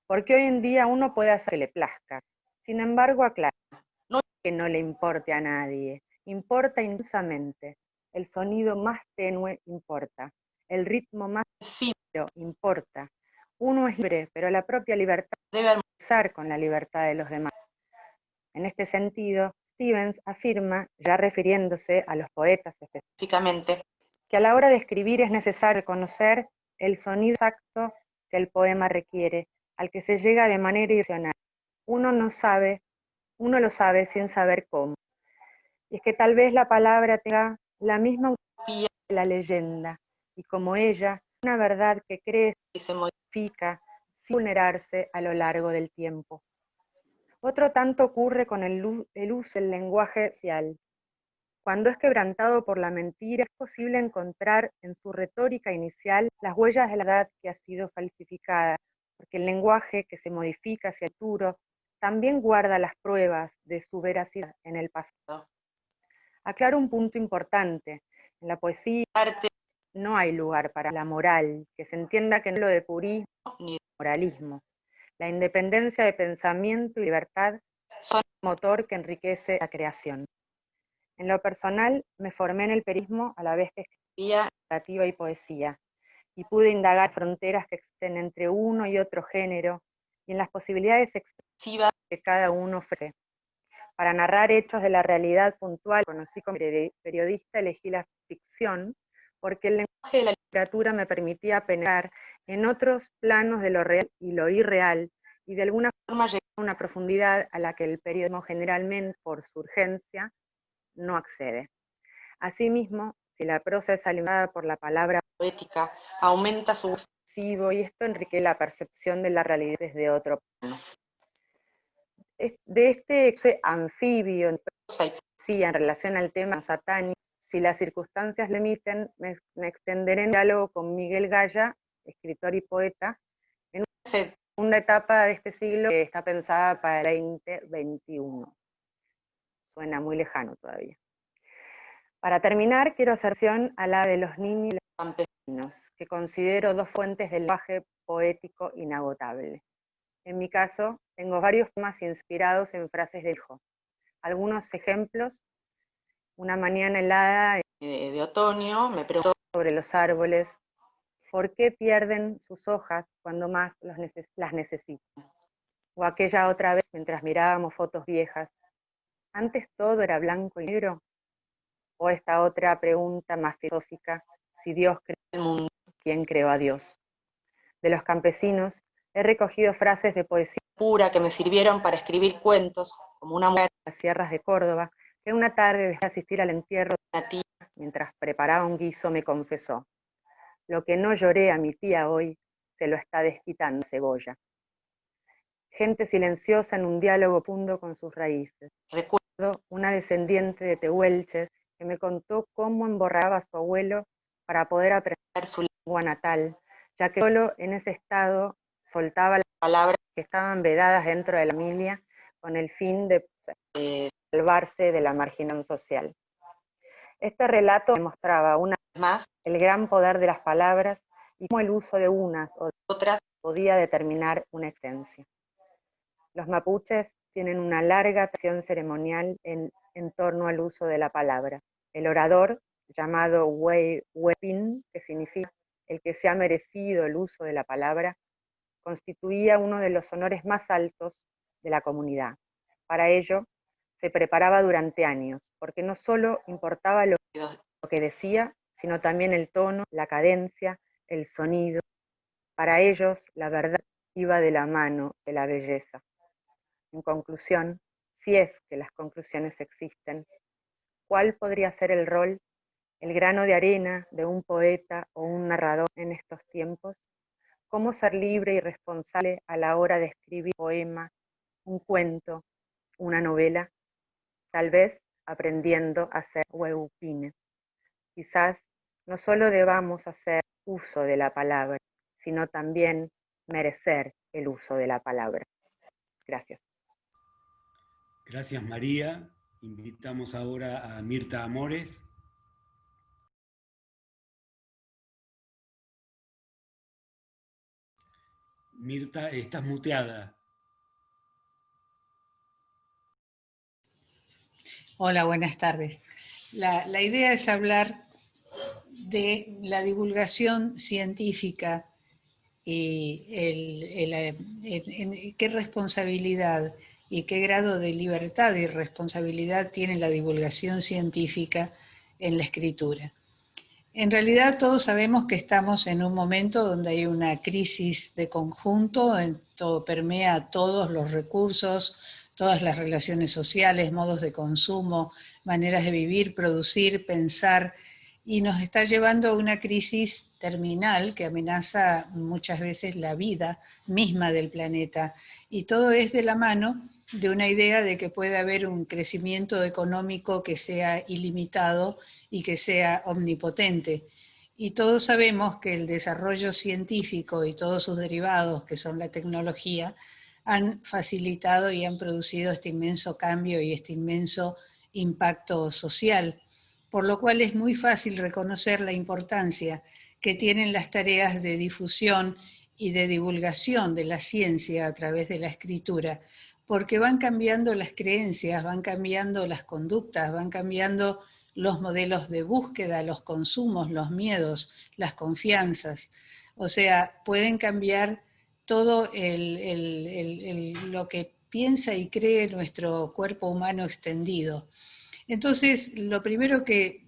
porque hoy en día uno puede hacer que le plazca. Sin embargo, aclara, no es que no le importe a nadie, importa intensamente, el sonido más tenue importa, el ritmo más efímero importa. Uno es libre, pero la propia libertad debe armonizar con la libertad de los demás. En este sentido, Stevens afirma, ya refiriéndose a los poetas específicamente, que a la hora de escribir es necesario conocer el sonido exacto que el poema requiere, al que se llega de manera irracional. Uno lo sabe sin saber cómo. Y es que tal vez la palabra tenga la misma utopía de la leyenda, y como ella, una verdad que crece y se modifica sin vulnerarse a lo largo del tiempo. Otro tanto ocurre con el uso del lenguaje social. Cuando es quebrantado por la mentira, es posible encontrar en su retórica inicial las huellas de la verdad que ha sido falsificada, porque el lenguaje que se modifica hacia el futuro también guarda las pruebas de su veracidad en el pasado. Aclaro un punto importante. En la poesía y el arte no hay lugar para la moral, que se entienda que no lo de purismo ni de moralismo. La independencia de pensamiento y libertad son el motor que enriquece la creación. En lo personal, me formé en el periodismo a la vez que escribía narrativa y poesía, y pude indagar fronteras que existen entre uno y otro género, y en las posibilidades expresivas que cada uno ofrece. Para narrar hechos de la realidad puntual, conocí como periodista, elegí la ficción, porque el lenguaje de la literatura me permitía penetrar en otros planos de lo real y lo irreal, y de alguna forma llegar a una profundidad a la que el periodismo generalmente, por su urgencia, no accede. Asimismo, si la prosa es alimentada por la palabra poética, aumenta su uso expresivo y esto enriquece la percepción de la realidad desde otro plano. De este anfibio en prosa y poesía en relación al tema satánico, si las circunstancias lo emiten, me extenderé en diálogo con Miguel Gaya, escritor y poeta, en una segunda etapa de este siglo que está pensada para el 2021. Suena muy lejano todavía. Para terminar, quiero hacer mención a la de los niños y los campesinos, que considero dos fuentes del lenguaje poético inagotable. En mi caso, tengo varios poemas inspirados en frases de hijo. Algunos ejemplos: una mañana helada de otoño me preguntó sobre los árboles, ¿por qué pierden sus hojas cuando más las necesitan? O aquella otra vez mientras mirábamos fotos viejas, ¿antes todo era blanco y negro? O esta otra pregunta más filosófica, si Dios creó el mundo, ¿quién creó a Dios? De los campesinos he recogido frases de poesía pura que me sirvieron para escribir cuentos, como una mujer en las sierras de Córdoba, que una tarde dejé asistir al entierro de una tía, mientras preparaba un guiso me confesó: lo que no lloré a mi tía hoy, se lo está desquitando cebolla. Gente silenciosa en un diálogo profundo con sus raíces. Recuerdo una descendiente de tehuelches que me contó cómo emborraba a su abuelo para poder aprender su lengua natal, ya que solo en ese estado soltaba las palabras que estaban vedadas dentro de la familia con el fin de salvarse de la marginación social. Este relato demostraba una vez más el gran poder de las palabras y cómo el uso de unas o de otras podía determinar una existencia. Los mapuches tienen una larga tradición ceremonial en torno al uso de la palabra. El orador, llamado Huepin, que significa el que se ha merecido el uso de la palabra, constituía uno de los honores más altos de la comunidad. Para ello, se preparaba durante años, porque no solo importaba lo que decía, sino también el tono, la cadencia, el sonido. Para ellos, la verdad iba de la mano de la belleza. En conclusión, si es que las conclusiones existen, ¿cuál podría ser el rol, el grano de arena de un poeta o un narrador en estos tiempos? ¿Cómo ser libre y responsable a la hora de escribir un poema, un cuento, una novela? Tal vez aprendiendo a ser hueupine. Quizás no solo debamos hacer uso de la palabra, sino también merecer el uso de la palabra. Gracias. Gracias, María. Invitamos ahora a Mirta Amores. Mirta, estás muteada. Hola, buenas tardes. La idea es hablar de la divulgación científica y qué responsabilidad y qué grado de libertad y responsabilidad tiene la divulgación científica en la escritura. En realidad todos sabemos que estamos en un momento donde hay una crisis de conjunto, todo permea todos los recursos, todas las relaciones sociales, modos de consumo, maneras de vivir, producir, pensar, y nos está llevando a una crisis terminal que amenaza muchas veces la vida misma del planeta. Y todo es de la mano de una idea de que puede haber un crecimiento económico que sea ilimitado y que sea omnipotente. Y todos sabemos que el desarrollo científico y todos sus derivados, que son la tecnología, han facilitado y han producido este inmenso cambio y este inmenso impacto social, por lo cual es muy fácil reconocer la importancia que tienen las tareas de difusión y de divulgación de la ciencia a través de la escritura, porque van cambiando las creencias, van cambiando las conductas, van cambiando los modelos de búsqueda, los consumos, los miedos, las confianzas. O sea, pueden cambiar todo lo que piensa y cree nuestro cuerpo humano extendido. Entonces, lo primero que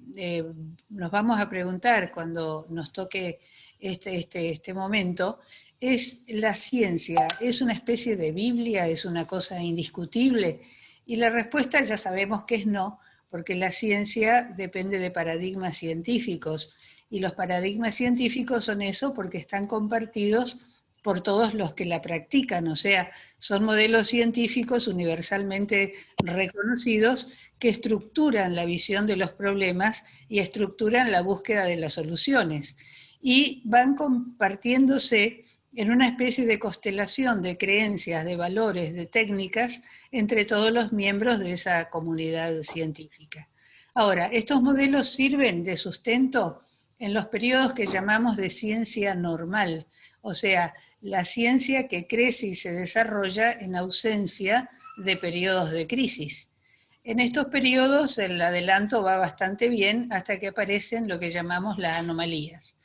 nos vamos a preguntar cuando nos toque este momento es: ¿la ciencia es una especie de Biblia, es una cosa indiscutible? Y la respuesta ya sabemos que es no, porque la ciencia depende de paradigmas científicos, y los paradigmas científicos son eso porque están compartidos por todos los que la practican, o sea, son modelos científicos universalmente reconocidos que estructuran la visión de los problemas y estructuran la búsqueda de las soluciones. Y van compartiéndose en una especie de constelación de creencias, de valores, de técnicas entre todos los miembros de esa comunidad científica. Ahora, estos modelos sirven de sustento en los periodos que llamamos de ciencia normal, o sea, la ciencia que crece y se desarrolla en ausencia de periodos de crisis. En estos periodos el adelanto va bastante bien hasta que aparecen lo que llamamos las anomalías.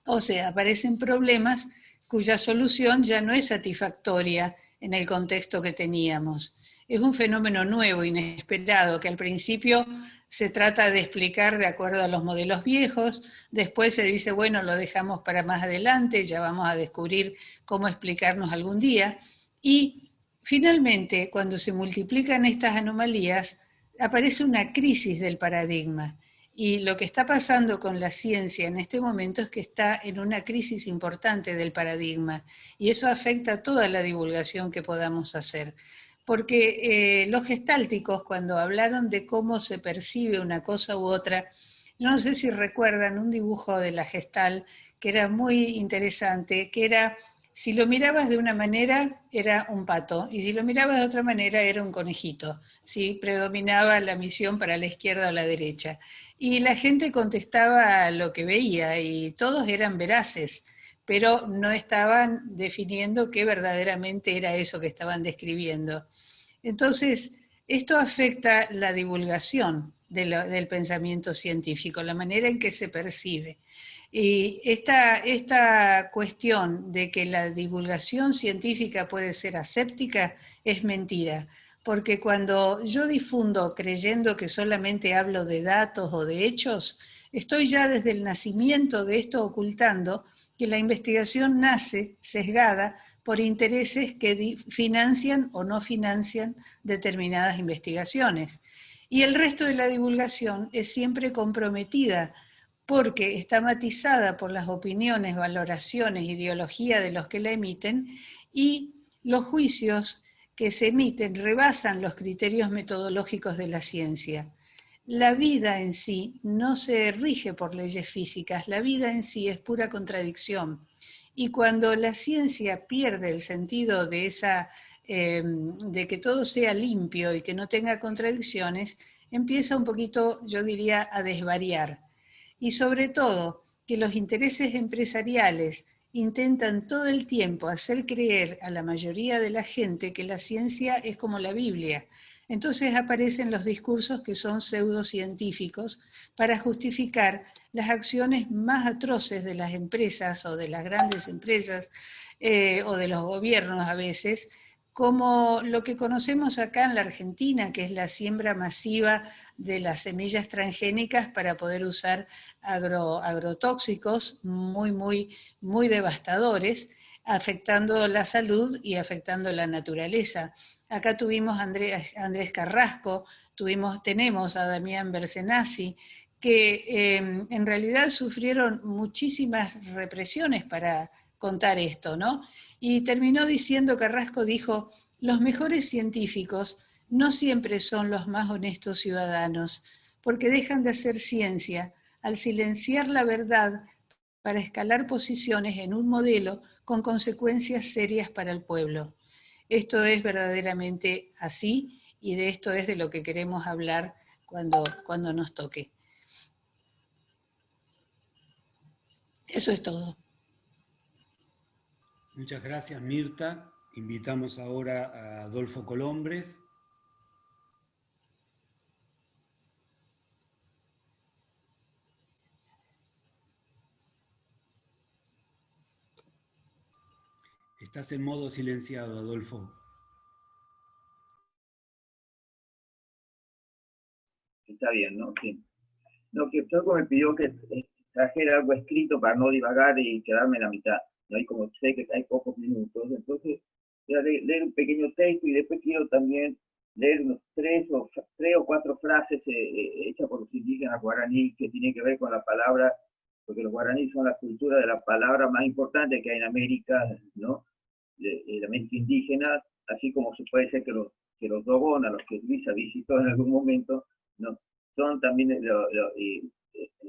O sea, aparecen problemas cuya solución ya no es satisfactoria en el contexto que teníamos. Es un fenómeno nuevo, inesperado, que al principio se trata de explicar de acuerdo a los modelos viejos, después se dice, bueno, lo dejamos para más adelante, ya vamos a descubrir cómo explicarnos algún día, y finalmente, cuando se multiplican estas anomalías, aparece una crisis del paradigma. Y lo que está pasando con la ciencia en este momento es que está en una crisis importante del paradigma, y eso afecta a toda la divulgación que podamos hacer. Porque los gestálticos, cuando hablaron de cómo se percibe una cosa u otra, yo no sé si recuerdan un dibujo de la gestal que era muy interesante, que era, si lo mirabas de una manera, era un pato, y si lo mirabas de otra manera, era un conejito. ¿Sí? Predominaba la misión para la izquierda o la derecha. Y la gente contestaba lo que veía, y todos eran veraces, pero no estaban definiendo qué verdaderamente era eso que estaban describiendo. Entonces, esto afecta la divulgación del pensamiento científico, la manera en que se percibe. Y esta cuestión de que la divulgación científica puede ser aséptica es mentira, porque cuando yo difundo creyendo que solamente hablo de datos o de hechos, estoy ya desde el nacimiento de esto ocultando que la investigación nace sesgada por intereses que financian o no financian determinadas investigaciones. Y el resto de la divulgación es siempre comprometida porque está matizada por las opiniones, valoraciones, ideología de los que la emiten, y los juicios que se emiten rebasan los criterios metodológicos de la ciencia. La vida en sí no se rige por leyes físicas, la vida en sí es pura contradicción. Y cuando la ciencia pierde el sentido de de que todo sea limpio y que no tenga contradicciones, empieza un poquito, yo diría, a desvariar. Y sobre todo, que los intereses empresariales intentan todo el tiempo hacer creer a la mayoría de la gente que la ciencia es como la Biblia. Entonces aparecen los discursos que son pseudocientíficos para justificar las acciones más atroces de las empresas o de las grandes empresas o de los gobiernos a veces, como lo que conocemos acá en la Argentina, que es la siembra masiva de las semillas transgénicas para poder usar agrotóxicos muy devastadores, afectando la salud y afectando la naturaleza. Acá tuvimos a Andrés Carrasco, tenemos a Damián Bersenazzi, que en realidad sufrieron muchísimas represiones para contar esto, ¿no? Y terminó diciendo, Carrasco dijo, los mejores científicos no siempre son los más honestos ciudadanos, porque dejan de hacer ciencia al silenciar la verdad para escalar posiciones en un modelo con consecuencias serias para el pueblo. Esto es verdaderamente así, y de esto es de lo que queremos hablar cuando nos toque. Eso es todo. Muchas gracias, Mirta. Invitamos ahora a Adolfo Colombres. Estás en modo silenciado, Adolfo. Está bien, ¿no? Sí. No, que Franco me pidió que trajera algo escrito para no divagar y quedarme en la mitad. ¿No? Y como sé que hay pocos minutos, entonces voy a leer un pequeño texto y después quiero también leer unos tres o cuatro frases hechas por los indígenas guaraní que tienen que ver con la palabra, porque los guaraní son la cultura de la palabra más importante que hay en América, ¿no? De América indígena, así como se puede ser que los Dogon, a los que Luisa visitó en algún momento, ¿no? Son también en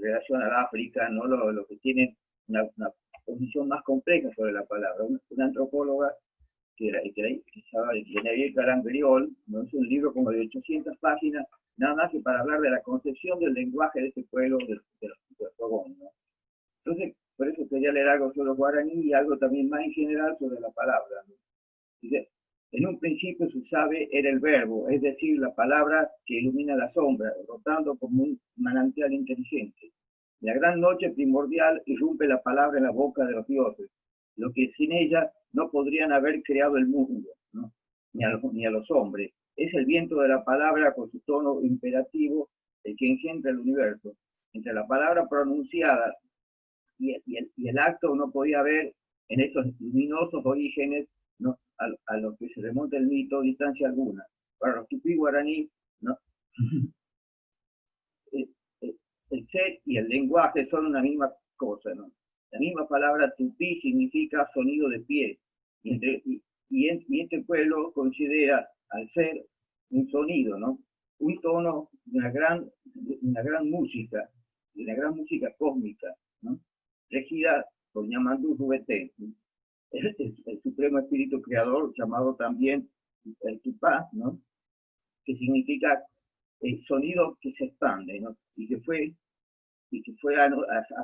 relación al África, ¿no? Lo que tienen una posición más compleja sobre la palabra. Una antropóloga que se llama Genevieve Calambriol, ¿no? Es un libro como de 800 páginas, nada más que para hablar de la concepción del lenguaje de este pueblo, de los Dogon, ¿no? Entonces, por eso quería leer algo sobre los guaraní y algo también más en general sobre la palabra, ¿no? Dice, en un principio su sabe era el verbo, es decir, la palabra que ilumina la sombra, rotando como un manantial inteligente. En la gran noche primordial irrumpe la palabra en la boca de los dioses, lo que sin ella no podrían haber creado el mundo, ¿no? ni a los hombres. Es el viento de la palabra con su tono imperativo el que engendra el universo. Entre la palabra pronunciada y el acto no podía haber en esos luminosos orígenes, ¿no?, a los que se remonta el mito, distancia alguna. Para los tupí guaraní, ¿no?, el ser y el lenguaje son una misma cosa, ¿no? La misma palabra tupí significa sonido de pie, y este pueblo considera al ser un sonido, ¿no?, un tono de una gran música, de una gran música cósmica, ¿no?, regida por Ñamandú Rubete, el supremo espíritu creador, llamado también el Tupá, ¿no?, que significa el sonido que se expande, ¿no?, y que fue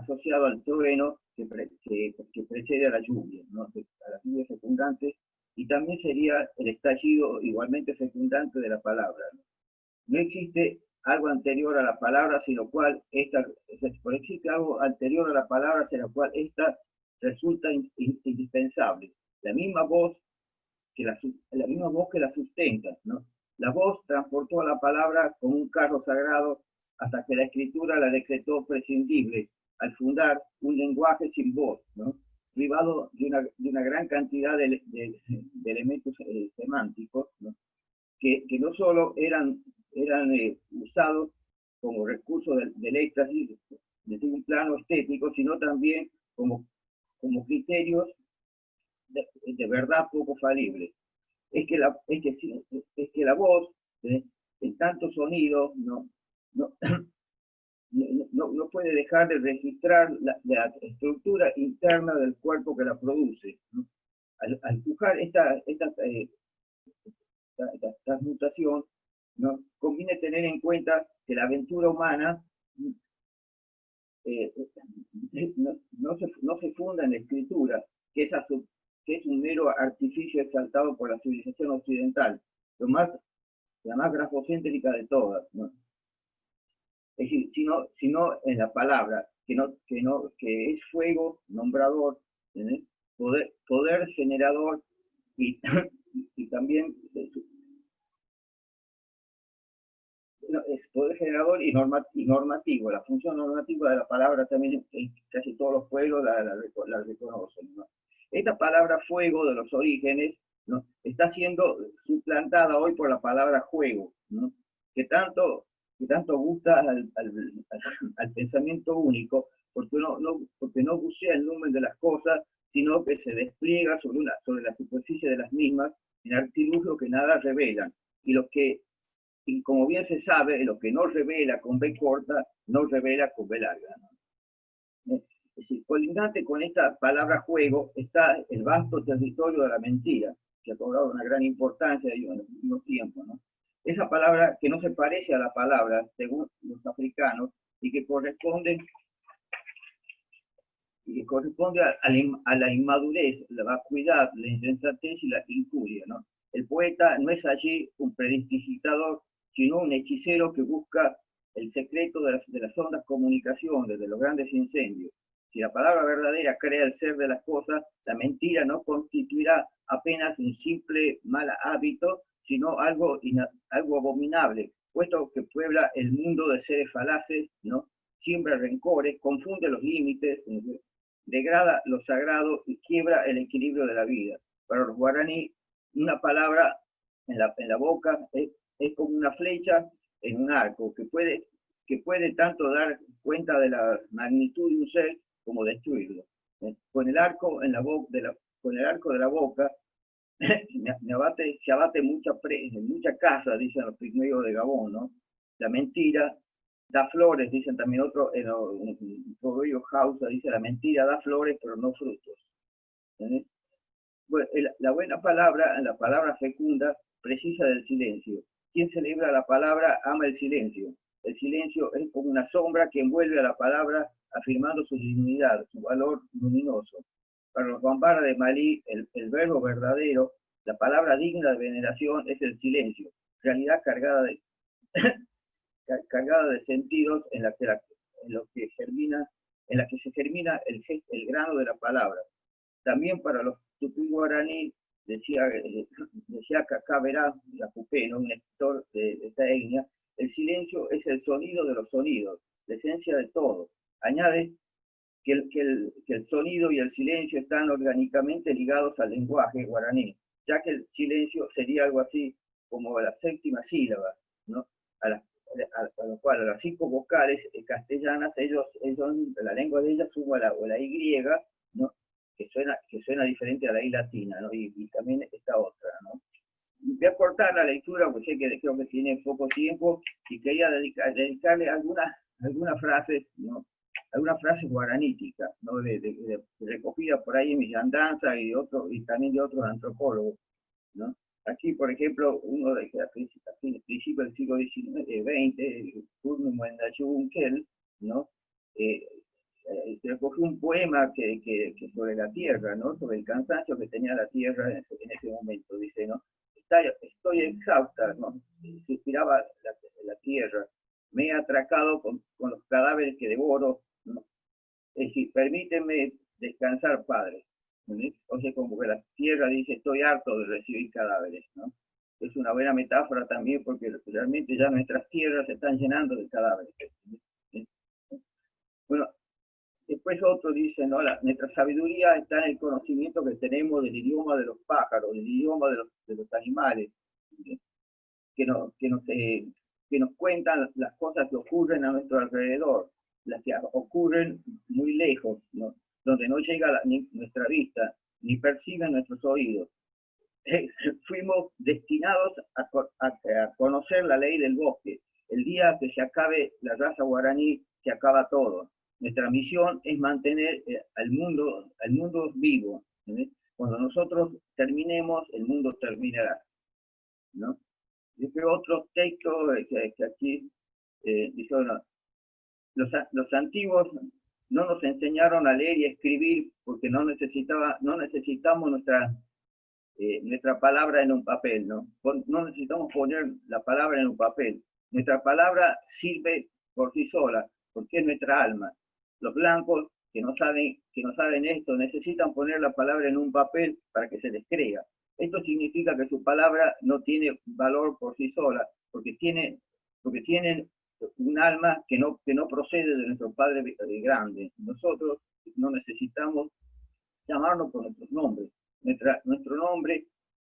asociado al trueno que precede a la lluvia, ¿no?, a las lluvias fecundantes, y también sería el estallido igualmente fecundante de la palabra, ¿no? No existe algo anterior a la palabra, sino cual esta, existe algo anterior a la palabra, sin la cual esta resulta indispensable. La misma voz que la sustenta, ¿no? La voz transportó a la palabra como un carro sagrado hasta que la escritura la decretó prescindible al fundar un lenguaje sin voz, ¿no?, privado de una gran cantidad de elementos semánticos, ¿no?, que no solo eran usados como recurso del éxtasis desde un plano estético, sino también como criterios de verdad poco falibles. Es que la voz, en tanto sonido, no puede dejar de registrar la estructura interna del cuerpo que la produce, ¿no? Al pujar esta transmutación, ¿no?, conviene tener en cuenta que la aventura humana no se funda en la escritura, que es un mero artificio exaltado por la civilización occidental, la más grafocéntrica de todas, ¿no? Es decir, sino en la palabra, que es fuego nombrador, ¿eh?, poder generador y también es poder generador y normativo. La función normativa de la palabra también casi todos los pueblos la reconocen, ¿no? Esta palabra fuego de los orígenes, ¿no?, está siendo suplantada hoy por la palabra juego, ¿no?, que tanto gusta al pensamiento único, porque no bucea el número de las cosas, sino que se despliega sobre la superficie de las mismas en artilugios que nada revelan, y como bien se sabe, lo que no revela con B corta, no revela con B larga, ¿no? Es decir, colindante con esta palabra juego está el vasto territorio de la mentira, que ha cobrado una gran importancia en los últimos tiempos, ¿no? Esa palabra que no se parece a la palabra, según los africanos, y que corresponde a la inmadurez, la vacuidad, la insensatez y la incuria, ¿no? El poeta no es allí un prestidigitador, sino un hechicero que busca el secreto de las hondas comunicaciones, de los grandes incendios. Si la palabra verdadera crea el ser de las cosas, la mentira no constituirá apenas un simple mal hábito, sino algo abominable, puesto que puebla el mundo de seres falaces, ¿no?, siembra rencores, confunde los límites, degrada lo sagrado y quiebra el equilibrio de la vida. Para los guaraní, una palabra en la boca es como una flecha en un arco, que puede tanto dar cuenta de la magnitud de un ser como destruirlo. Con el arco de la boca se abate mucha casa, dicen los pigmeos de Gabón, ¿no? La mentira da flores, dicen también otro, en el proverbio Hausa, dice: la mentira da flores, pero no frutos. Bueno, la buena palabra, la palabra fecunda, precisa del silencio. Quien celebra la palabra ama el silencio. El silencio es como una sombra que envuelve a la palabra, afirmando su dignidad, su valor luminoso. Para los Bambara de Malí, el verbo verdadero, la palabra digna de veneración, es el silencio, realidad cargada de sentidos en la que se germina el grano de la palabra. También para los tupí guaraní, decía Caberá, Lacupeno, un escritor de esta etnia, el silencio es el sonido de los sonidos, la esencia de todo. Añade que el sonido y el silencio están orgánicamente ligados al lenguaje guaraní, ya que el silencio sería algo así como la séptima sílaba, ¿no? A lo cual a las 5 vocales castellanas, la lengua de ellas suma la Y, ¿no? que suena diferente a la I latina, ¿no? y también esta otra, ¿no? Voy a cortar la lectura porque sé que creo que tiene poco tiempo y quería dedicarle algunas frases, ¿no? Algunas frases guaraníticas, ¿no? Recogidas por ahí en mis andanzas y también de otros antropólogos, ¿no? Aquí, por ejemplo, uno de a principios del siglo XX, Turno Muendachubunquel, ¿no? Recogió un poema que sobre la tierra, ¿no? Sobre el cansancio que tenía la tierra en ese momento, dice, ¿no? Estoy exhausta, ¿no? Suspiraba la tierra, me he atracado con los cadáveres que devoro, ¿no? Es decir, permíteme descansar, Padre. ¿No? O sea, como que la tierra dice, estoy harto de recibir cadáveres, ¿no? Es una buena metáfora también porque realmente ya nuestras tierras se están llenando de cadáveres. ¿Sí? Bueno, después otro dice, ¿no? Nuestra sabiduría está en el conocimiento que tenemos del idioma de los pájaros, del idioma de los animales, ¿sí? que nos cuentan las cosas que ocurren a nuestro alrededor, las que ocurren muy lejos, ¿no? Donde no llega nuestra vista, ni perciben nuestros oídos. Fuimos destinados a conocer la ley del bosque. El día que se acabe la raza guaraní, se acaba todo. Nuestra misión es mantener al mundo vivo. ¿Sí? Cuando nosotros terminemos, el mundo terminará, ¿no? Dice otro texto que aquí dice, bueno, los antiguos no nos enseñaron a leer y a escribir porque no necesitamos nuestra palabra en un papel, ¿no? No necesitamos poner la palabra en un papel. Nuestra palabra sirve por sí sola, porque es nuestra alma. Los blancos que no saben esto necesitan poner la palabra en un papel para que se les crea. Esto significa que su palabra no tiene valor por sí sola, porque tienen un alma que no procede de nuestro Padre grande. Nosotros no necesitamos llamarnos por nuestros nombres. Nuestro nombre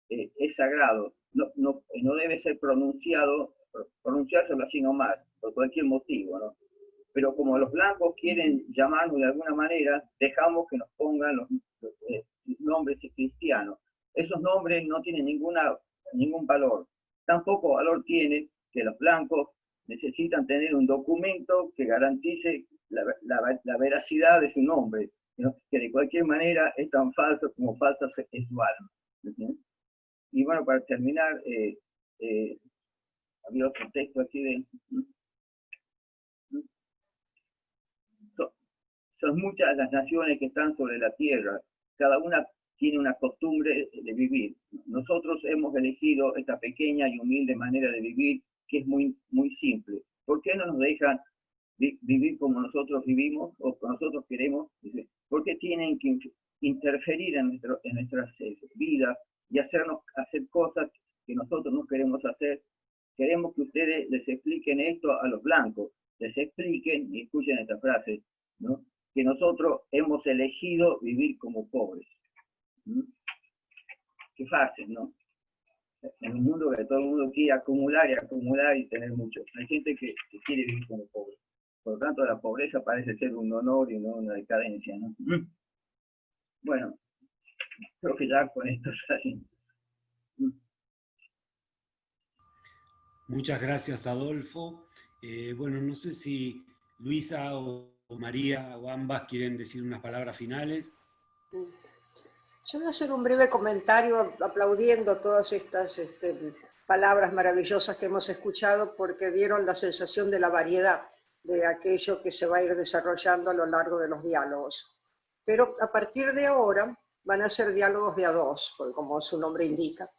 es sagrado, no debe ser pronunciárselo así nomás, por cualquier motivo, ¿no? Pero como los blancos quieren llamarnos de alguna manera, dejamos que nos pongan los nombres cristianos. Esos nombres no tienen ningún valor. Tampoco valor tiene que los blancos necesitan tener un documento que garantice la veracidad de su nombre, ¿no? Que de cualquier manera es tan falso como falsa es su alma. ¿Sí? Y bueno, para terminar, había otro texto aquí de... Son muchas las naciones que están sobre la tierra, cada una tiene una costumbre de vivir. Nosotros hemos elegido esta pequeña y humilde manera de vivir, que es muy, muy simple. ¿Por qué no nos dejan vivir como nosotros vivimos o como nosotros queremos? ¿Por qué tienen que interferir en nuestras vidas y hacernos hacer cosas que nosotros no queremos hacer? Queremos que ustedes les expliquen esto a los blancos, les expliquen, y escuchen esta frase, ¿no? Que nosotros hemos elegido vivir como pobres. ¿Mm? Qué fácil, ¿no? En un mundo que todo el mundo quiere acumular y tener mucho. Hay gente que quiere vivir como pobre. Por lo tanto, la pobreza parece ser un honor y no una decadencia, ¿no? Bueno, creo que ya con esto sale. Muchas gracias, Adolfo. Bueno, no sé si Luisa o María o ambas quieren decir unas palabras finales. Yo voy a hacer un breve comentario aplaudiendo todas estas palabras maravillosas que hemos escuchado porque dieron la sensación de la variedad de aquello que se va a ir desarrollando a lo largo de los diálogos. Pero a partir de ahora van a ser diálogos de a dos, como su nombre indica.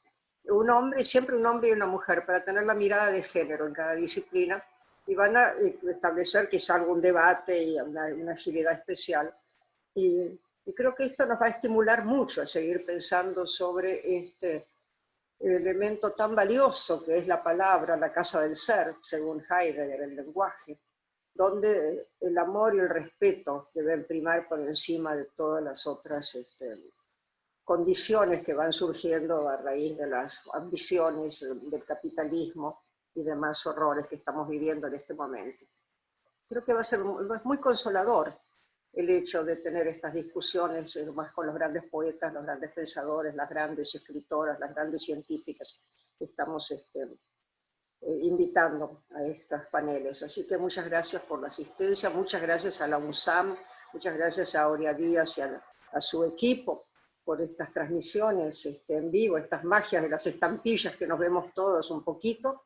Un hombre, siempre un hombre y una mujer, para tener la mirada de género en cada disciplina, y van a establecer quizá algún debate y una agilidad especial. Y Y creo que esto nos va a estimular mucho a seguir pensando sobre este elemento tan valioso que es la palabra, la casa del ser, según Heidegger, el lenguaje, donde el amor y el respeto deben primar por encima de todas las otras condiciones que van surgiendo a raíz de las ambiciones del capitalismo y demás horrores que estamos viviendo en este momento. Creo que va a ser muy consolador el hecho de tener estas discusiones más con los grandes poetas, los grandes pensadores, las grandes escritoras, las grandes científicas que estamos invitando a estos paneles. Así que muchas gracias por la asistencia, muchas gracias a la UNSAM, muchas gracias a Aurea Díaz y a su equipo por estas transmisiones en vivo, estas magias de las estampillas que nos vemos todos un poquito,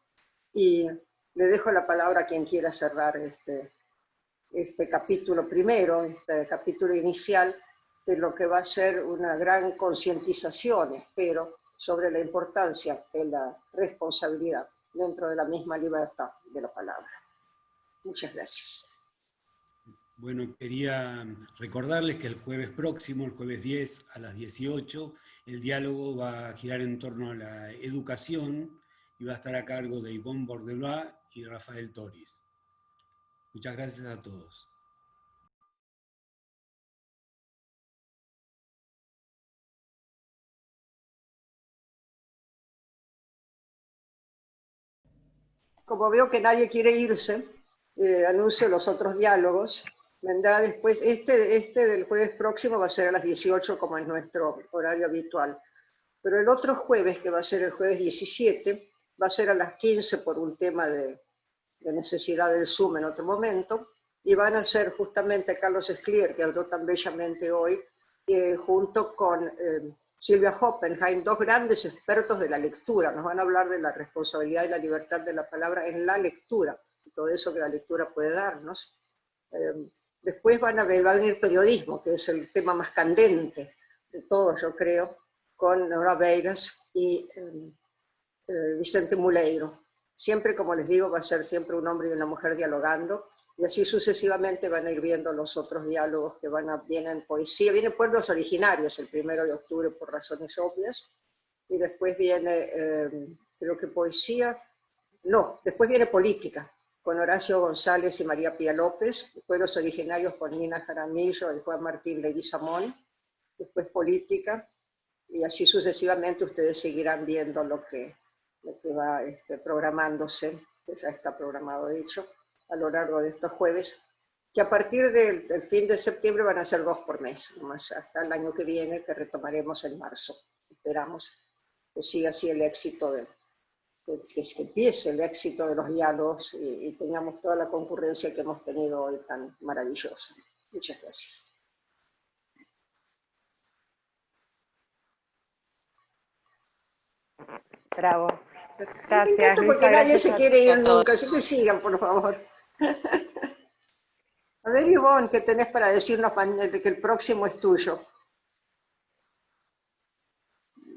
y le dejo la palabra a quien quiera cerrar este capítulo primero, este capítulo inicial, de lo que va a ser una gran concientización, espero, sobre la importancia de la responsabilidad dentro de la misma libertad de la palabra. Muchas gracias. Bueno, quería recordarles que el jueves próximo, el jueves 10 a las 18, el diálogo va a girar en torno a la educación y va a estar a cargo de Yvonne Bordelois y Rafael Toris. Muchas gracias a todos. Como veo que nadie quiere irse, anuncio los otros diálogos. Vendrá después, este del jueves próximo va a ser a las 18 como es nuestro horario habitual. Pero el otro jueves, que va a ser el jueves 17, va a ser a las 15 por un tema de necesidad del Zoom en otro momento, y van a ser justamente Carlos Esclier, que habló tan bellamente hoy, junto con Silvia Hoppenheim, dos grandes expertos de la lectura. Nos van a hablar de la responsabilidad y la libertad de la palabra en la lectura, y todo eso que la lectura puede darnos. Después va a venir periodismo, que es el tema más candente de todos, yo creo, con Nora Beiras y Vicente Muleiro. Siempre, como les digo, va a ser siempre un hombre y una mujer dialogando, y así sucesivamente van a ir viendo los otros diálogos que vienen poesía, viene Pueblos Originarios el 1 de octubre por razones obvias, y después viene, creo que poesía, no, después viene política, con Horacio González y María Pía López, Pueblos Originarios con Nina Jaramillo y Juan Martín Leguizamón, después política, y así sucesivamente ustedes seguirán viendo lo que va programándose, que ya está programado, de hecho, a lo largo de estos jueves, que a partir del fin de septiembre van a ser 2 por mes, más hasta el año que viene, que retomaremos en marzo. Esperamos que siga así el éxito, que empiece el éxito de los diálogos y tengamos toda la concurrencia que hemos tenido hoy tan maravillosa. Muchas gracias. Bravo. Me encanta porque nadie se quiere ir nunca, así que sigan, por favor. A ver, Yvonne, ¿qué tenés para decirnos que el próximo es tuyo?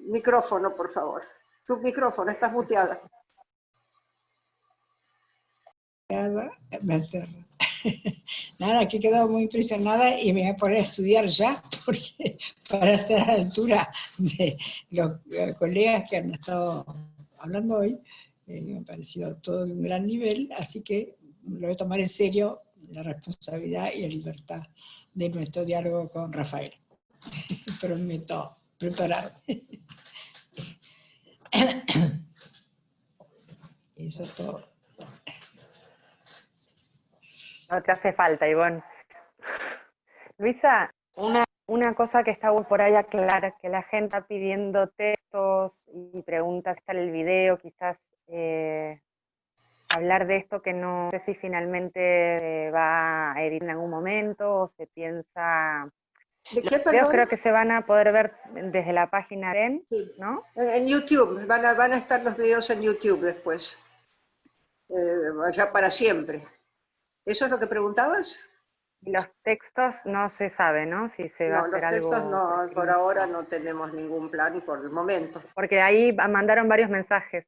Micrófono, por favor. Tu micrófono, estás muteada. Nada, que he quedado muy impresionada y me voy a poner a estudiar ya, porque para estar a la altura de los colegas que han estado hablando hoy, me ha parecido todo de un gran nivel, así que lo voy a tomar en serio, la responsabilidad y la libertad de nuestro diálogo con Rafael. Prometo prepararme. Eso es todo. No te hace falta, Ivonne. Luisa, una cosa que está por ahí aclarar, que la gente está pidiendo textos y preguntas, está en el video, quizás hablar de esto que no sé si finalmente va a editar en algún momento o se piensa... ¿De qué, Los videos perdón? creo que se van a poder ver desde la página de Sí. ¿no? En YouTube, van a estar los videos en YouTube después, ya para siempre. ¿Eso es lo que preguntabas? Los textos no se sabe, ¿no? Si se va a No, hacer los textos algo no, por escrito. ahora no tenemos ningún plan por el momento. Porque ahí mandaron varios mensajes.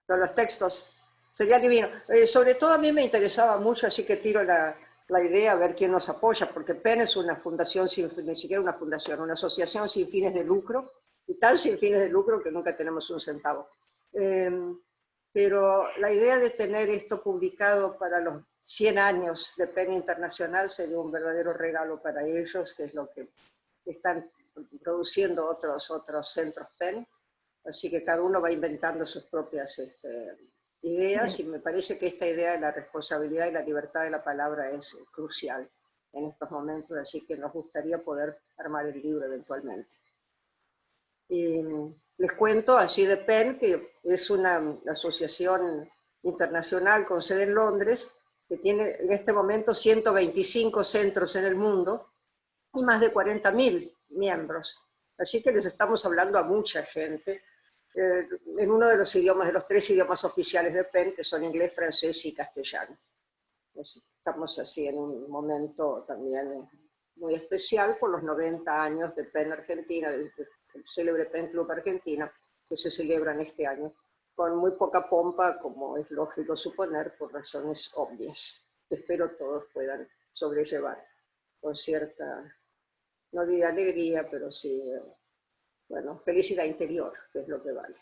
No, los textos, sería divino. Sobre todo a mí me interesaba mucho, así que tiro la la idea, a ver quién nos apoya, porque PEN es una fundación, ni siquiera una fundación, una asociación sin fines de lucro, y tan sin fines de lucro que nunca tenemos un centavo. Pero la idea de tener esto publicado para los 100 años de PEN Internacional sería un verdadero regalo para ellos, que es lo que están produciendo otros centros PEN, así que cada uno va inventando sus propias ideas, y me parece que esta idea de la responsabilidad y la libertad de la palabra es crucial en estos momentos, así que nos gustaría poder armar el libro eventualmente. Y les cuento así de PEN, que es una asociación internacional con sede en Londres, que tiene en este momento 125 centros en el mundo y más de 40.000 miembros. Así que les estamos hablando a mucha gente, en uno de los idiomas, de los 3 idiomas oficiales de PEN, que son inglés, francés y castellano. Estamos así en un momento también muy especial por los 90 años de PEN Argentina, del célebre PEN Club Argentina, que se celebran este año, con muy poca pompa, como es lógico suponer, por razones obvias. Espero todos puedan sobrellevar con cierta, no diría alegría, pero sí, bueno, felicidad interior, que es lo que vale.